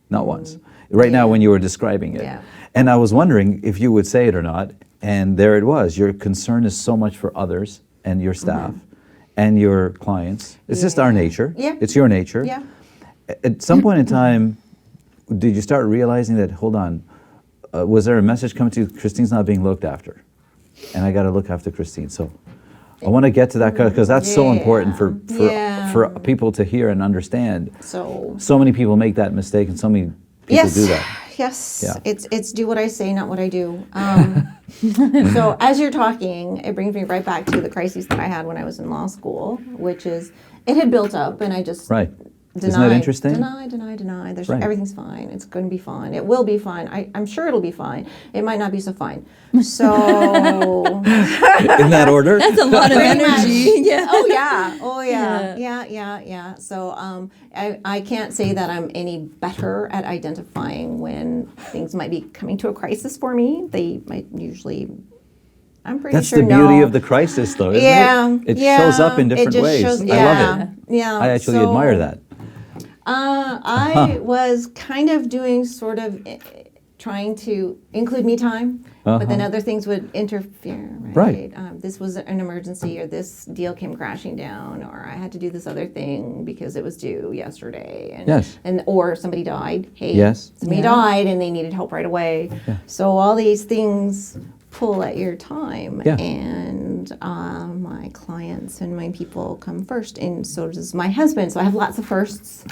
Not once. Right now when you were describing it. Yeah. And I was wondering if you would say it or not. And there it was. Your concern is so much for others and your staff and your clients. It's just our nature. Yeah. It's your nature. Yeah. At some point in time, did you start realizing that, hold on, was there a message coming to you, Christine's not being looked after? And I got to look after Christine. So I want to get to that because that's so important for people to hear and understand. So many people make that mistake and so many people do that. Yes. Yeah. It's do what I say, not what I do. So as you're talking, it brings me right back to the crises that I had when I was in law school, which is it had built up and I just Right. denied, Isn't that interesting? Deny. There's Right. everything's fine. It's going to be fine. It will be fine. I'm sure it'll be fine. It might not be so fine. So In that order? That's a lot of energy. Yeah. Oh yeah. So I can't say that I'm any better at identifying when things might be coming to a crisis for me. They might usually. I'm pretty That's sure the beauty of the crisis, though, isn't it? It shows up in different ways. I love it. Yeah. I actually admire that. I was kind of doing sort of trying to include me time, but then other things would interfere. Right. This was an emergency, or this deal came crashing down, or I had to do this other thing because it was due yesterday. And, Yes. or somebody died. Hey, Yes. somebody died and they needed help right away. Yeah. So all these things pull at your time, Yeah. and my clients and my people come first, and so does my husband. So I have lots of firsts.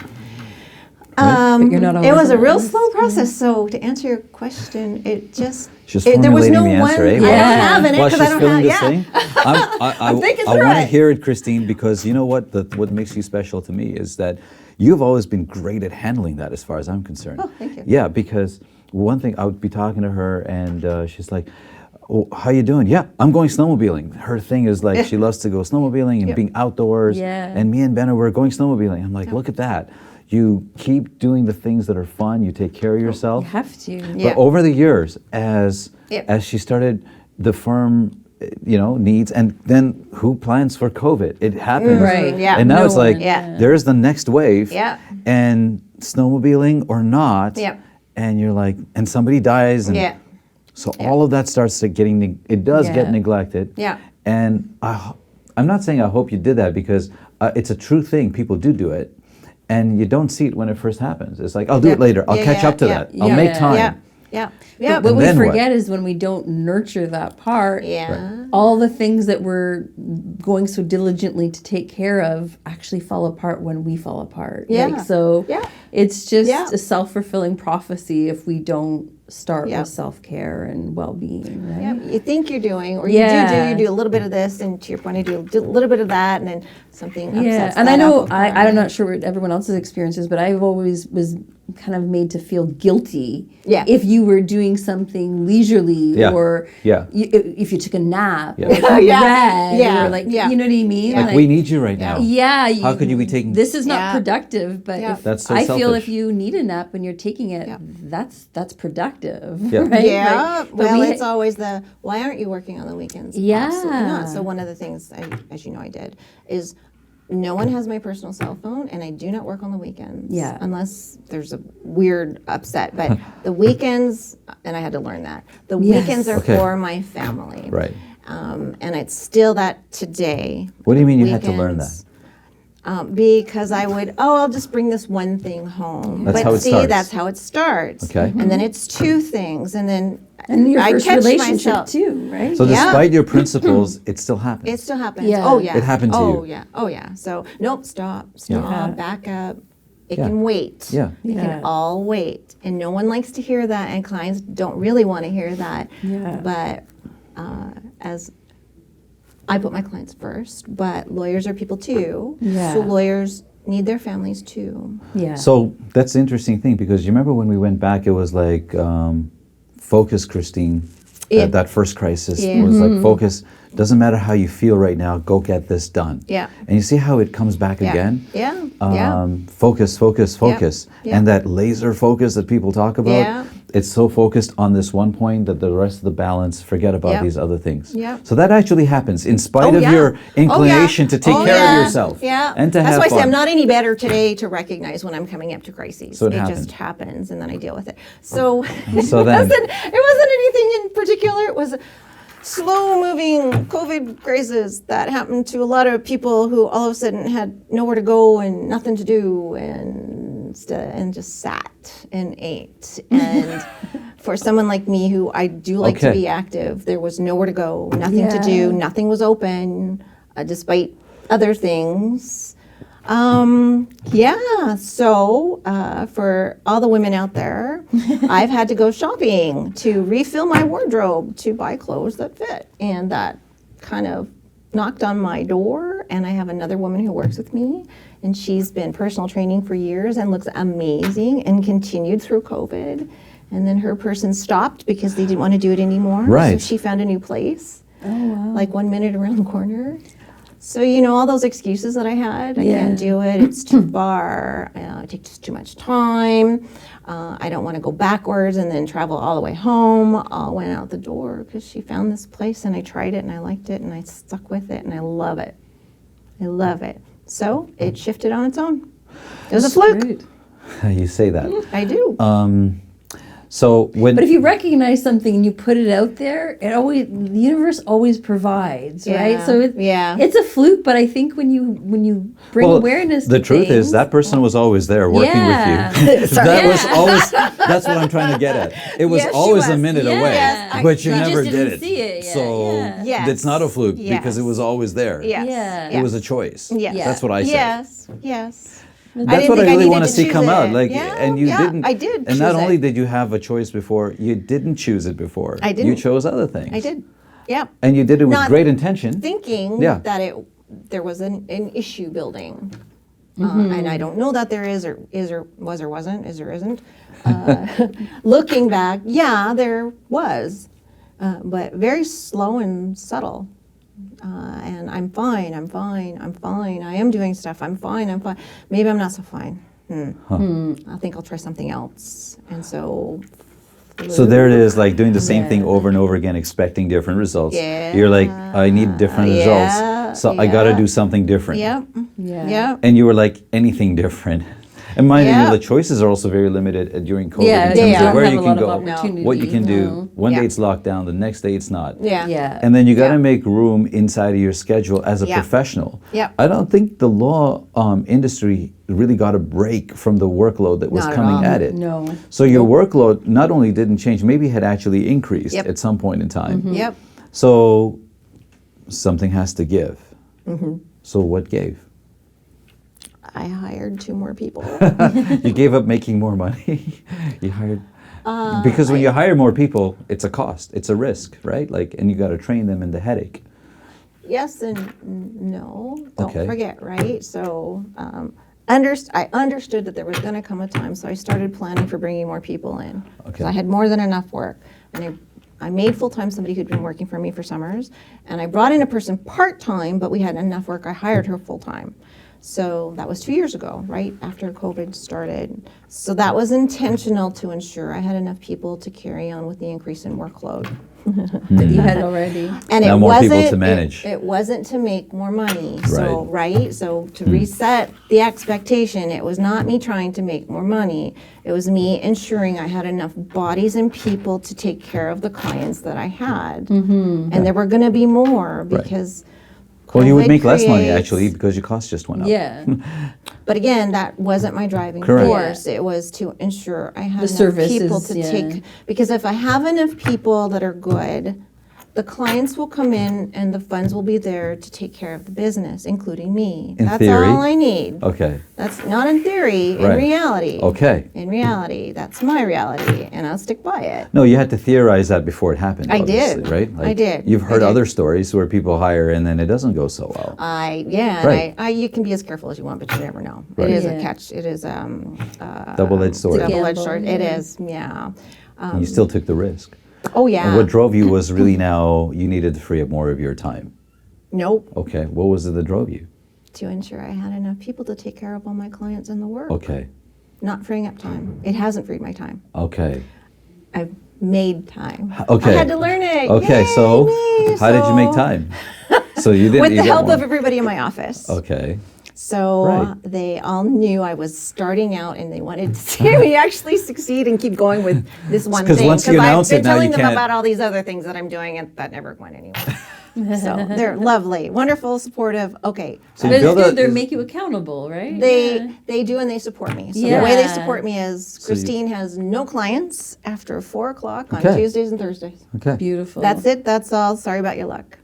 But you're not It was always a real alone. slow process. So to answer your question, it just She's there was formulating no the answer, one. eh? I don't have in it While because she's I don't filling have. this thing, I'm thinking I through want to it. hear it, Christine, because you know what? What makes you special to me is that you've always been great at handling that, as far as I'm concerned. Oh, thank you. Yeah, because one thing, I would be talking to her, and she's like, "Oh, how you doing?" "Yeah, I'm going snowmobiling." Her thing is like she loves to go snowmobiling and Yep. being outdoors. Yeah. And me and Benna were going snowmobiling. I'm like, look at that. You keep doing the things that are fun. You take care of yourself. You have to. Yeah. But over the years, as Yep. she started, the firm, needs, and then who plans for COVID? It happens. Right. Yeah. And now No it's like, one, yeah. there's the next wave. Yeah. And snowmobiling or not. Yep. And you're like, and somebody dies. And Yeah. So all of that starts to it does Yeah. get neglected. Yeah. And I'm not saying I hope you did that, because it's a true thing. People do it. And you don't see it when it first happens. It's like, I'll do it later. I'll catch up to that. I'll Yeah. make time. Yeah. Yeah. But what And we then what? forget is when we don't nurture that part, Yeah. all the things that we're going so diligently to take care of actually fall apart when we fall apart. Yeah. So Yeah. it's just Yeah. a self-fulfilling prophecy if we don't start Yeah. with self-care and well-being, right? Yeah, you think you're doing, or Yeah. you do a little bit of this, and to your point, I do a little bit of that, and then something upsets Yeah, and that I know apple I'm not sure what everyone else's experience is, but I've always was kind of made to feel guilty Yeah. if you were doing something leisurely Yeah. or Yeah. if you took a nap Yeah. or if you Yeah. read Yeah. or like Yeah. you know what I mean? Yeah. Like, we need you right now. Yeah. How could you be taking? This is not Yeah. productive, but Yeah. if That's so I feel selfish. if you need a nap and you're taking it, Yeah. that's productive. Yeah. Right? Yeah, Like, but well, we- it's always why aren't you working on the weekends? Yeah. Absolutely not. So one of the things, as you know I did, is no one has my personal cell phone, and I do not work on the weekends. Yeah. Unless there's a weird upset. But the weekends, and I had to learn that, the Yes. weekends are Okay. for my family. Right. And it's still that today. What do you mean you had to learn Weekends- Because I would, I'll just bring this one thing home. That's but how it see, starts. that's how it starts. Okay. And then it's two things, and then And your I first catch relationship myself. too, right? So Yeah. despite your principles, it still happens. It still happens. Yeah. Oh yeah. It happened to oh, you. yeah. Oh yeah. So nope. Stop. Yeah. Back up. It Yeah. can wait. Yeah. It Yeah. can all wait, and no one likes to hear that, and clients don't really want to hear that. Yeah. But as I put my clients first, but lawyers are people too. Yeah. So lawyers need their families too. Yeah. So that's the interesting thing, because you remember when we went back, it was like focus, Christine. Yeah. That first crisis Yeah. was like focus. Doesn't matter how you feel right now. Go get this done. Yeah. And you see how it comes back Yeah. again. Yeah. Yeah. Focus, focus, focus, Yeah. and that laser focus that people talk about. Yeah. It's so focused on this one point that the rest of the balance, forget about Yeah. these other things. Yeah. So that actually happens in spite of yeah. your inclination to take care of yourself. Yeah. And to That's have why I fun. say I'm not any better today to recognize when I'm coming up to crises. So it just happens, and then I deal with it. So, So then- it wasn't anything in particular. It was slow-moving COVID crisis that happened to a lot of people who all of a sudden had nowhere to go and nothing to do, and just sat and ate. And for someone like me, who I do like to Okay. be active, there was nowhere to go, nothing to Yeah. do, nothing was open, despite other things. So for all the women out there, I've had to go shopping to refill my wardrobe to buy clothes that fit. And that kind of knocked on my door. And I have another woman who works with me, and she's been personal training for years and looks amazing and continued through COVID. And then her person stopped because they didn't want to do it anymore. Right. So she found a new place, Oh wow. like 1 minute around the corner. So, all those excuses that I had, I Yeah. can't do it, it's too far, it takes too much time, I don't want to go backwards and then travel all the way home, all went out the door because she found this place, and I tried it and I liked it and I stuck with it and I love it. I love it. So it shifted on its own. It was a fluke. Great. You say that. I do. So when But if you recognize something and you put it out there, the universe always provides, right? Yeah, So it's a fluke, but I think when you bring awareness the to truth is things- that person was always there working Yeah. with you. Sorry. That was always, that's what I'm trying to get at. It was Yes, she always a was. minute Yeah. away, Yes, but you you never just did didn't it. see it yet, So yeah. Yes. it's not a fluke because it Yes. was always there. Yes. Yeah. It was a choice. Yes. That's what I said. Yes. Yes. That's didn't what I think really needed want to see choose come out. it. Like, Yeah, and you yeah, didn't. I did And not choose only it. did you have a choice before, you didn't choose it before. I You didn't. chose other things. I did. Yeah. And you did it with Not great intention. Thinking Yeah. that there was an issue building. And I don't know that there is or was or wasn't, is or isn't. Looking back, yeah, there was, but very slow and subtle. And I'm fine, I am doing stuff, I'm fine. Maybe I'm not so fine. I think I'll try something else. And so So there it is, like doing the same thing over and over again, expecting different results. Yeah. You're like, I need different Yeah, results, so I got to yeah. do something different. Yep. Yeah. Yep. And you were like, anything different. And mind Yeah. you, the choices are also very limited during COVID Yeah, in you terms don't of where have you a can lot of go, opportunity. what you can do. No. One Yeah. day it's locked down, the next day it's not. Yeah. Yeah. And then you got to Yeah. make room inside of your schedule as a Yeah. professional. Yeah. I don't think the law industry really got a break from the workload that was Not at coming all. at it. No. So your workload not only didn't change, maybe had actually increased Yep. at some point in time. Yep. So something has to give. So what gave? I hired 2 more people. You gave up making more money. You hired because when you hire more people, it's a cost, it's a risk, right? Like, and you got to train them in the headache. Yes and no. Don't Okay. forget, right? So I understood that there was going to come a time, so I started planning for bringing more people in. 'Cause Okay. I had more than enough work. And I made full-time somebody who'd been working for me for summers. And I brought in a person part-time, but we had enough work. I hired her full-time. So that was 2 years ago, right after COVID started. So that was intentional to ensure I had enough people to carry on with the increase in workload. That you had already. And Now it more wasn't people to manage. It wasn't to make more money. So so to reset the expectation, it was not me trying to make more money. It was me ensuring I had enough bodies and people to take care of the clients that I had. And there were going to be more because Well, you would COVID make less money creates- actually because your cost just went up. Yeah. But again, that wasn't my driving Correct. force. It was to ensure I had The enough service people is- to yeah. take. Because if I have enough people that are good, the clients will come in and the funds will be there to take care of the business, including me. In That's theory. all I need. Okay. That's not in theory, in Right. reality. Okay. In reality, that's my reality, and I'll stick by it. No, you had to theorize that before it happened. I obviously, did. Right? I did. You've I heard did. other stories where people hire and then it doesn't go so well. And Right. you can be as careful as you want, but you never know. Right. It is Yeah. a catch. It is Double-edged sword. It's a double-edged gamble, sword. It yeah. is, yeah. You still took the risk. Oh yeah. And what drove you was really now you needed to free up more of your time. Nope. Okay. What was it that drove you? To ensure I had enough people to take care of all my clients and the work. Okay. Not freeing up time. It hasn't freed my time. Okay. I've made time. Okay. I had to learn it. Okay. Yay, So me. how did you make So, time? So you didn't. With you the got help more. of everybody in my office. Okay. So Right. they all knew I was starting out, and they wanted to see me actually succeed and keep going with this one 'Cause thing. once you announce I've it, been now you telling them can't- about all these other things that I'm doing, and that never went anywhere. So they're lovely, wonderful, supportive. Okay, So But you it's build good. They a. make you accountable, right? they Yeah. they do, and they support me. So the way they Yeah. support me is you- Christine has no clients after 4 o'clock on Okay. Tuesdays and Thursdays. Okay. Beautiful. That's it. That's all. Sorry about your luck.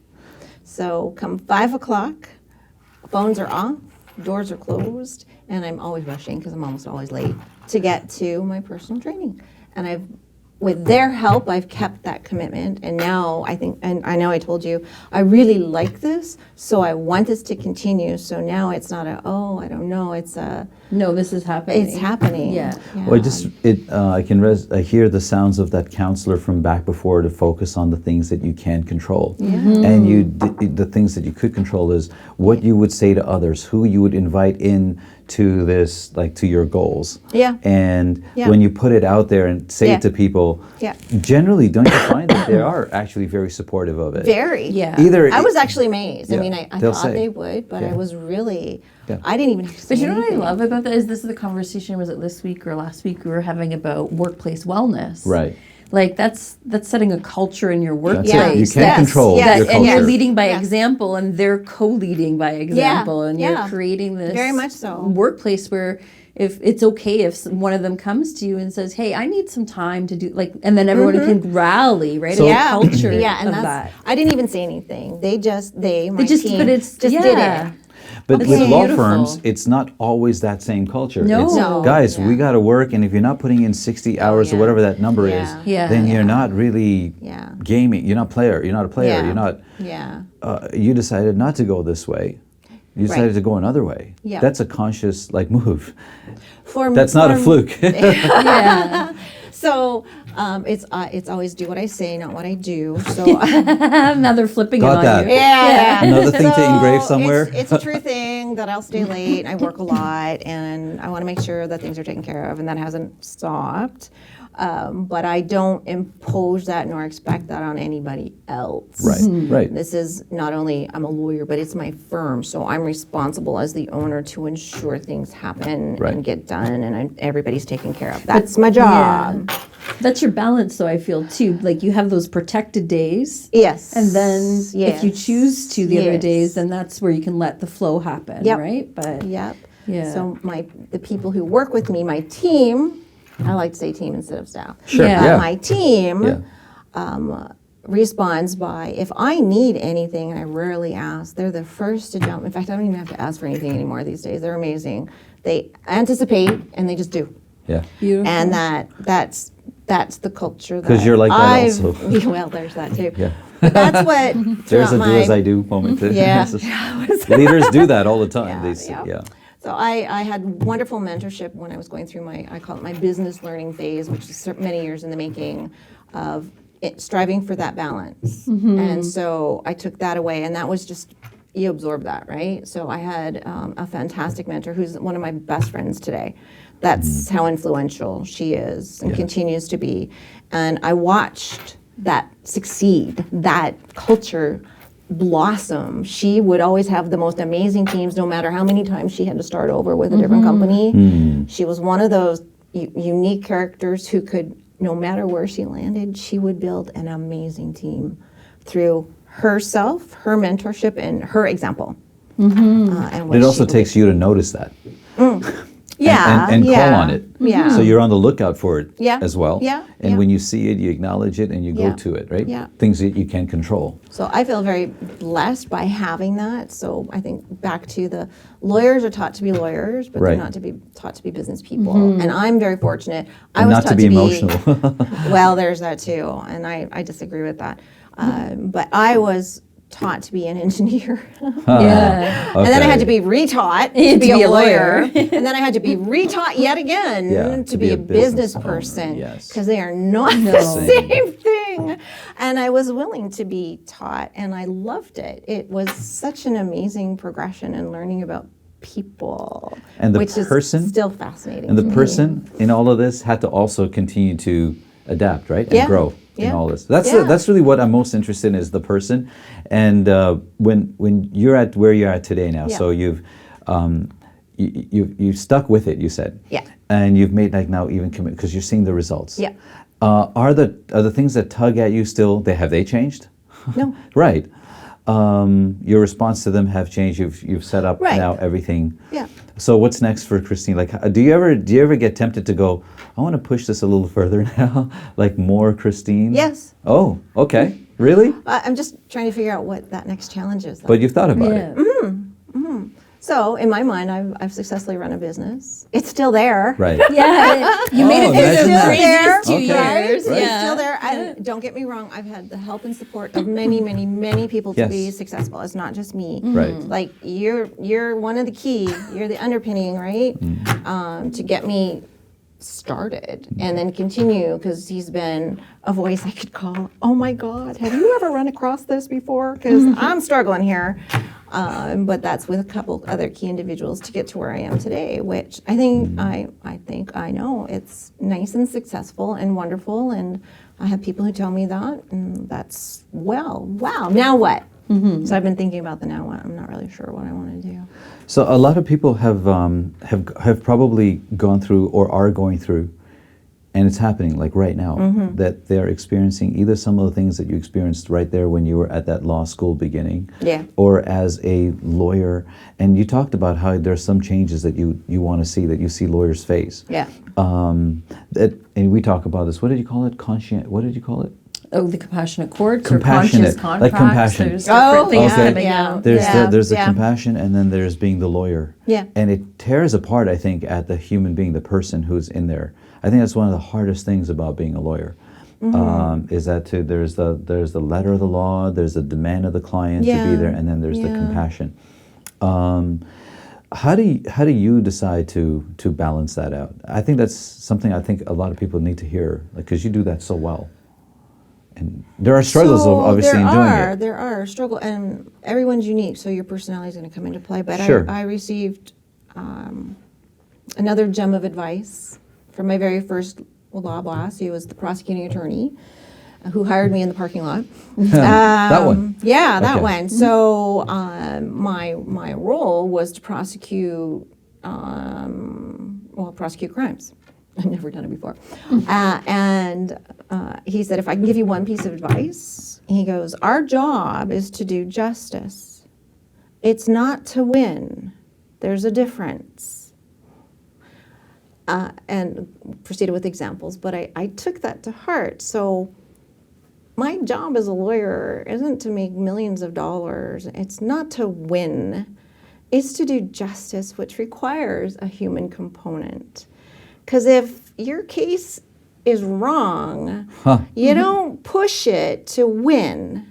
So come 5 o'clock, phones are off, doors are closed, and I'm always rushing because I'm almost always late to get to my personal training. And with their help, I've kept that commitment. And now I think, and I know I told you, I really like this, so I want this to continue. So now it's not I don't know. It's No, this is happening. it's happening. Yeah. Well, I hear the sounds of that counselor from back before to focus on the things that you can control. And the things that you could control is what you would say to others, who you would invite in to this, like to your goals. Yeah. And Yeah. when you put it out there and say Yeah. it to people, Yeah. generally, don't you find that they are actually very supportive of it? Very. Yeah. Either I was actually amazed. Yeah, I mean, I they'll thought say. they would, but Yeah. I was really, Yeah. I didn't even have to say But you know what I anything. love about that is this is the conversation, was it this week or last week, we were having about workplace wellness. Right. Like that's setting a culture in your workplace. That's it. You can't Yes. control Yes. your That, and you're culture. leading by Yeah. example, and they're co-leading by example, and you're yeah. creating this Very much so. workplace where if it's okay if one of them comes to you and says, "Hey, I need some time to do," like, and then everyone can rally, right? So- It's a Yeah, culture yeah, and of that's. that. I didn't even say anything. My just- team, but it's- just yeah. did it. But That's with so law beautiful. firms, it's not always that same culture. No. It's, No. guys, we Yeah. got to work, and if you're not putting in 60 hours or yeah. whatever that number Yeah. is, Yeah. then Yeah. you're not really Yeah. gaming. You're not a player. You're not. Yeah. You're not. Yeah. You decided not to go this way. You decided Right. to go another way. Yeah. That's a conscious move. For That's not a fluke. Yeah. So it's always do what I say, not what I do. So Now they're flipping Got it on that. you. yeah. Another thing to engrave somewhere? It's a true thing that I'll stay late. I work a lot, and I want to make sure that things are taken care of, and that hasn't stopped. But I don't impose that nor expect that on anybody else. Right. Right. This is not only, I'm a lawyer, but it's my firm, so I'm responsible as the owner to ensure things happen Right. and get done, and everybody's taken care of. That's my job. Yeah. That's your balance, though, I feel, too. Like, you have those protected days. Yes. And then if you Yes. choose to the other Yes. days, then that's where you can let the flow happen, Yep. right? But Yep. Yeah. So the people who work with me, my team, I like to say team instead of staff. Sure. Yeah. Yeah. My team Yeah. responds by, if I need anything, and I rarely ask, they're the first to jump. In fact, I don't even have to ask for anything anymore these days. They're amazing. They anticipate and they just do. Yeah. beautiful. And that's the culture. 'Cause you're like that I've- also. Well, there's that too. Yeah. But that's what There's a throughout do as my- I do moment. Yeah. Leaders do that all the time. Yeah, They say, yeah. So I had wonderful mentorship when I was going through I call it my business learning phase, which is many years in the making of striving for that balance. And so I took that away, and that was just, you absorb that, right? So I had a fantastic mentor who's one of my best friends today. That's how influential she is and continues to be. And I watched that succeed, that culture blossom. She would always have the most amazing teams, no matter how many times she had to start over with a different company. She was one of those unique characters who could, no matter where she landed, she would build an amazing team through herself, her mentorship, and her example. And what It she also believed. takes you to notice that. And yeah. call on it. Yeah. So you're on the lookout for it Yeah. as well. Yeah. And Yeah. when you see it, you acknowledge it and you Yeah. go to it, right? Yeah. Things that you can control. So I feel very blessed by having that. So I think back to the lawyers are taught to be lawyers, but Right. they're not to be taught to be business people. And I'm very fortunate. I And was not to taught be emotional. well, there's that too, and I disagree with that. But I was taught to be an engineer. Yeah. And then I had to Okay. be retaught to be a lawyer. And then I had to be retaught yet again Yeah, to be a business person. yes. Because they are not the same thing. And I was willing to be taught, and I loved it. It was such an amazing progression in learning about people, And the which person- is still fascinating. And the to me. person in all of this had to also continue to adapt, right? And Yeah. grow in Yeah. all this. That's Yeah. that's really what I'm most interested in is the person. And when you're at where you're at today now, Yeah. so you've stuck with it. You said, Yeah. and you've made like now even commit because you're seeing the results. Yeah. Are the things that tug at you still? Have they changed? No. Right. Your response to them have changed. You've set up Right. now everything. Yeah. So what's next for Christine? Like, do you ever get tempted to go, I want to push this a little further now, like more Christine? Yes. Oh, okay. Really? I'm just trying to figure out what that next challenge is. Though. But you've thought about Yeah. it, So in my mind, I've successfully run a business. It's still there. right? Yeah, you made Oh, it through imagine the that. craziest 2 Okay. years. Right. It's Yeah. still there. And don't get me wrong, I've had the help and support of many, many, many people to Yes. be successful. It's not just me. Right. Like you're one of the key. You're the underpinning, right? To get me started and then continue because he's been a voice I could call. Oh my God, have you ever run across this before? Because I'm struggling here. But that's with a couple other key individuals to get to where I am today, which I think I know it's nice and successful and wonderful, and I have people who tell me that, and that's wow. Now what? So I've been thinking about the now what. I'm not really sure what I want to do. So a lot of people have probably gone through or are going through, and it's happening like right now, that they're experiencing either some of the things that you experienced right there when you were at that law school beginning, Yeah. or as a lawyer. And you talked about how there's some changes that you want to see, that you see lawyers face. Yeah. And we talk about this. What did you call it? What did you call it? Oh, the compassionate courts Compassionate, or conscious like contracts. compassion. There's different things okay. coming out. There's the Yeah. compassion, and then there's being the lawyer. Yeah. And it tears apart, I think, at the human being, the person who's in there. I think that's one of the hardest things about being a lawyer. Is that there's the letter of the law, there's the demand of the client to be Yeah. there, and then there's the Yeah. compassion. How do you decide to balance that out? I think that's something I think a lot of people need to hear, because you do that so well. And there are struggles, obviously, in doing it. There are struggle, and everyone's unique, so your personality is going to come into play. But Sure. I received another gem of advice from my very first law boss. He was the prosecuting attorney who hired me in the parking lot. That one? Yeah, that Okay. one. So my role was to prosecute crimes. I've never done it before. And he said, if I can give you one piece of advice, he goes, our job is to do justice. It's not to win. There's a difference. And proceeded with examples, but I took that to heart. So my job as a lawyer isn't to make millions of dollars. It's not to win. It's to do justice, which requires a human component. Because if your case is wrong, you don't push it to win.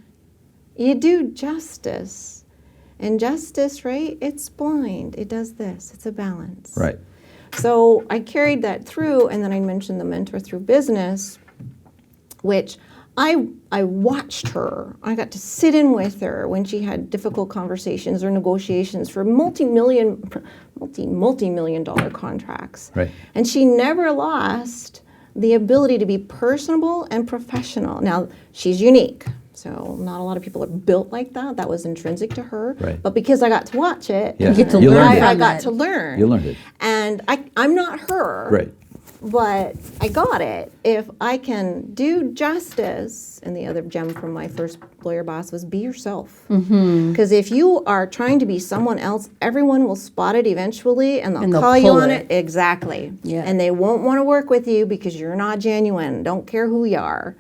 You do justice. And justice, right, it's blind. It does this. It's a balance. Right. So I carried that through, and then I mentioned the mentor through business, which I watched her. I got to sit in with her when she had difficult conversations or negotiations for multi-million dollar contracts. Right. And she never lost the ability to be personable and professional. Now, she's unique. So not a lot of people are built like that. That was intrinsic to her. Right. But because I got to watch it, Yeah. You get to You learn learned it. from I got it. to learn. You learned it. And I'm not her. Right. but I got it. If I can do justice, and the other gem from my first lawyer boss was be yourself. Because if you are trying to be someone else, everyone will spot it eventually, and they'll call you pull on it. it. Exactly. Yeah. And they won't want to work with you because you're not genuine. Don't care who you are.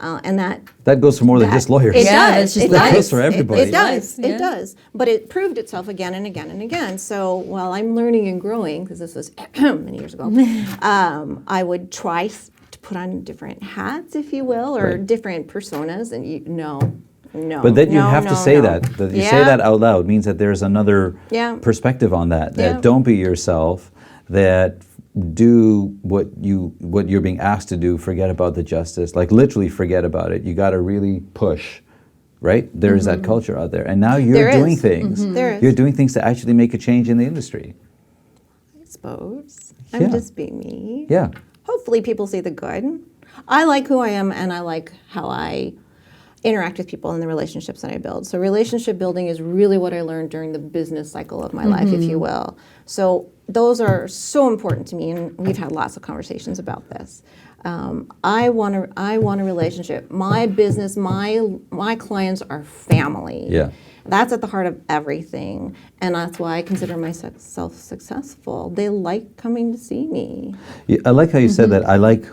And that goes for more than just lawyers. It Yeah, does. it's just It life. does. Goes for everybody. It does. Yeah. It does. But it proved itself again and again and again. So while I'm learning and growing, because this was many years ago, I would try to put on different hats, if you will, or Right. different personas, and no. But then you no, have to no, say no. that you say that out loud means that there's another Yeah. perspective on that. That Yeah. don't be yourself. That do what you're being asked to do. Forget about the justice. Like literally forget about it. You got to really push. Right? There's that culture out there, and now you're There doing is. things. There is. You're doing things to actually make a change in the industry. I suppose. I'm Yeah. just being me. Yeah. Hopefully people see the good. I like who I am, and I like how I interact with people and the relationships that I build. So relationship building is really what I learned during the business cycle of my life, if you will. So those are so important to me, and we've had lots of conversations about this. I want a relationship. My business, my clients are family. Yeah. That's at the heart of everything, and that's why I consider myself successful. They like coming to see me. Yeah, I like how you said that. I like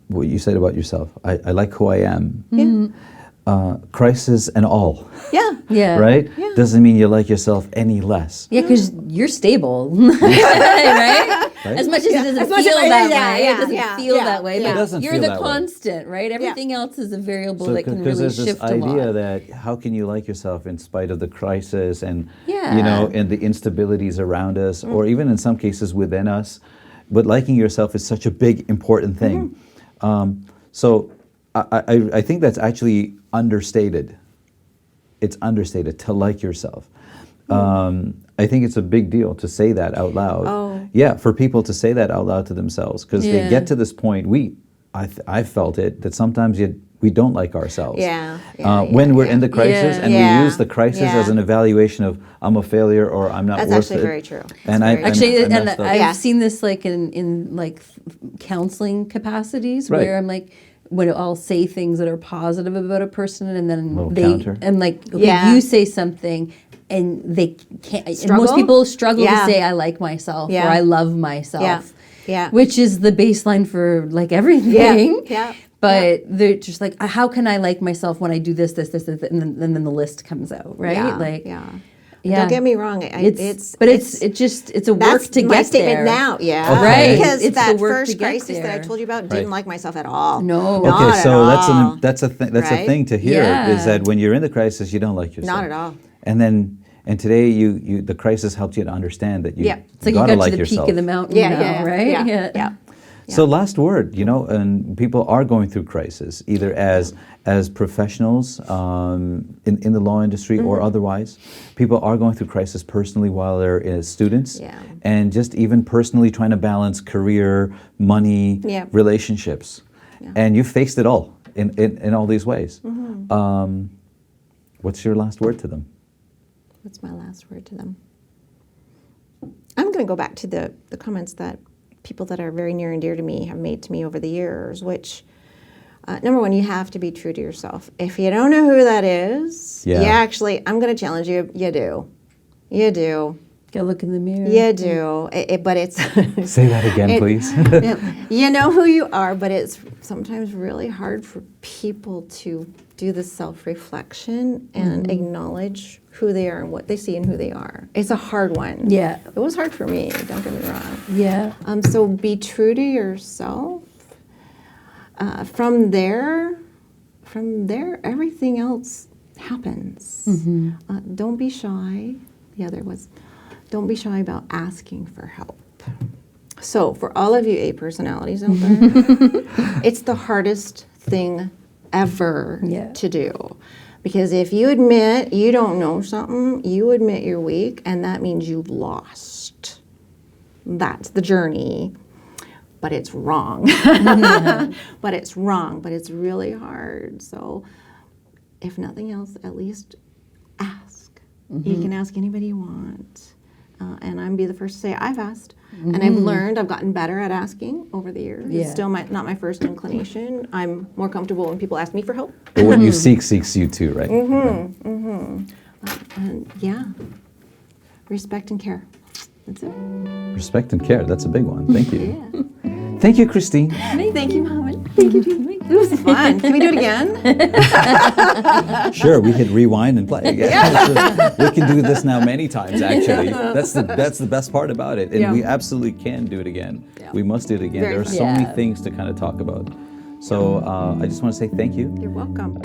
what you said about yourself. I like who I am. Crisis and all. Yeah. Yeah. Right? Yeah. Doesn't mean you like yourself any less. Yeah, because you're stable, right? Right? As much as it doesn't As much feel as- that yeah, way, yeah, it doesn't yeah, feel yeah, that way. yeah. But It doesn't you're feel the that way. constant, right? Everything else is a variable So that can because really there's this shift a idea lot. that how can you like yourself in spite of the crisis and Yeah. and the instabilities around us, or even in some cases within us. But liking yourself is such a big important thing. So I think that's actually understated. It's understated to like yourself. I think it's a big deal to say that out loud. Oh. Yeah, for people to say that out loud to themselves, because they Yeah. get to this point. I felt it that sometimes we don't like ourselves. Yeah, When we're in the Yeah. crisis, and Yeah. we use the crisis Yeah. as an evaluation of I'm a failure or I'm not That's worth actually it. very true. And That's very Actually, I and messed up. I've Yeah. seen this like in like counseling capacities Right. where I'm like, when I'll say things that are positive about a person, and then Little they counter. and like, okay, Yeah. you say something, and they can't. And Struggle? most people struggle Yeah. to say I like myself Yeah. or I love myself. Yeah. Yeah. Which is the baseline for like everything. Yeah. But they're just like, how can I like myself when I do this, and then the list comes out, right? Yeah. Like, yeah. yeah. Don't get me wrong. It's a work that's to my get statement there. now. Yeah, Okay. Because It's the that work first to get crisis that I there. told you about didn't Right. like myself at all. No. Not Okay, at so all. that's a thing. That's a Right? thing to hear Yeah. is that when you're in the crisis, you don't like yourself. Not at all. And today you the crisis helped you to understand that you Yeah. It's like you gotta got like to the yourself. peak of the mountain Yeah, now, yeah, right? Yeah, yeah. So last word, and people are going through crisis, either as professionals in the law industry or otherwise. People are going through crisis personally while they're as students, Yeah. and just even personally trying to balance career, money, Yeah. relationships, and you faced it all in all these ways. What's your last word to them? What's my last word to them? I'm going to go back to the comments that people that are very near and dear to me have made to me over the years, which, number one, you have to be true to yourself. If you don't know who that is, Yeah. I'm going to challenge you, you do. You do. Go look in the mirror. You do. But it's... Say that again, please. You know who you are, but it's sometimes really hard for people to do the self-reflection and acknowledge who they are and what they see and who they are. It's a hard one. Yeah. It was hard for me, don't get me wrong. Yeah. So be true to yourself. From there, everything else happens. Don't be shy. The other was, don't be shy about asking for help. So for all of you A personalities out there, it's the hardest thing ever Yeah. to do. Because if you admit you don't know something, you admit you're weak, and that means you've lost. That's the journey. But it's wrong. But it's wrong. But it's really hard. So if nothing else, at least ask. You can ask anybody you want. and I'd be the first to say I've asked. And I've learned, I've gotten better at asking over the years. Yeah. It's still not my first inclination. I'm more comfortable when people ask me for help. But what you seek seeks you too, right? And yeah, respect and care. That's it. Respect and care, that's a big one. Thank you. Yeah. Thank you, Christine. Thank you, Mohammed. Thank you, Jamie. It was fun. Can we do it again? Sure, we could rewind and play again. We can do this now many times, actually. That's the best part about it. And we absolutely can do it again. Yeah. We must do it again. Very there are fun. so many things to kind of talk about. So I just want to say thank you. You're welcome.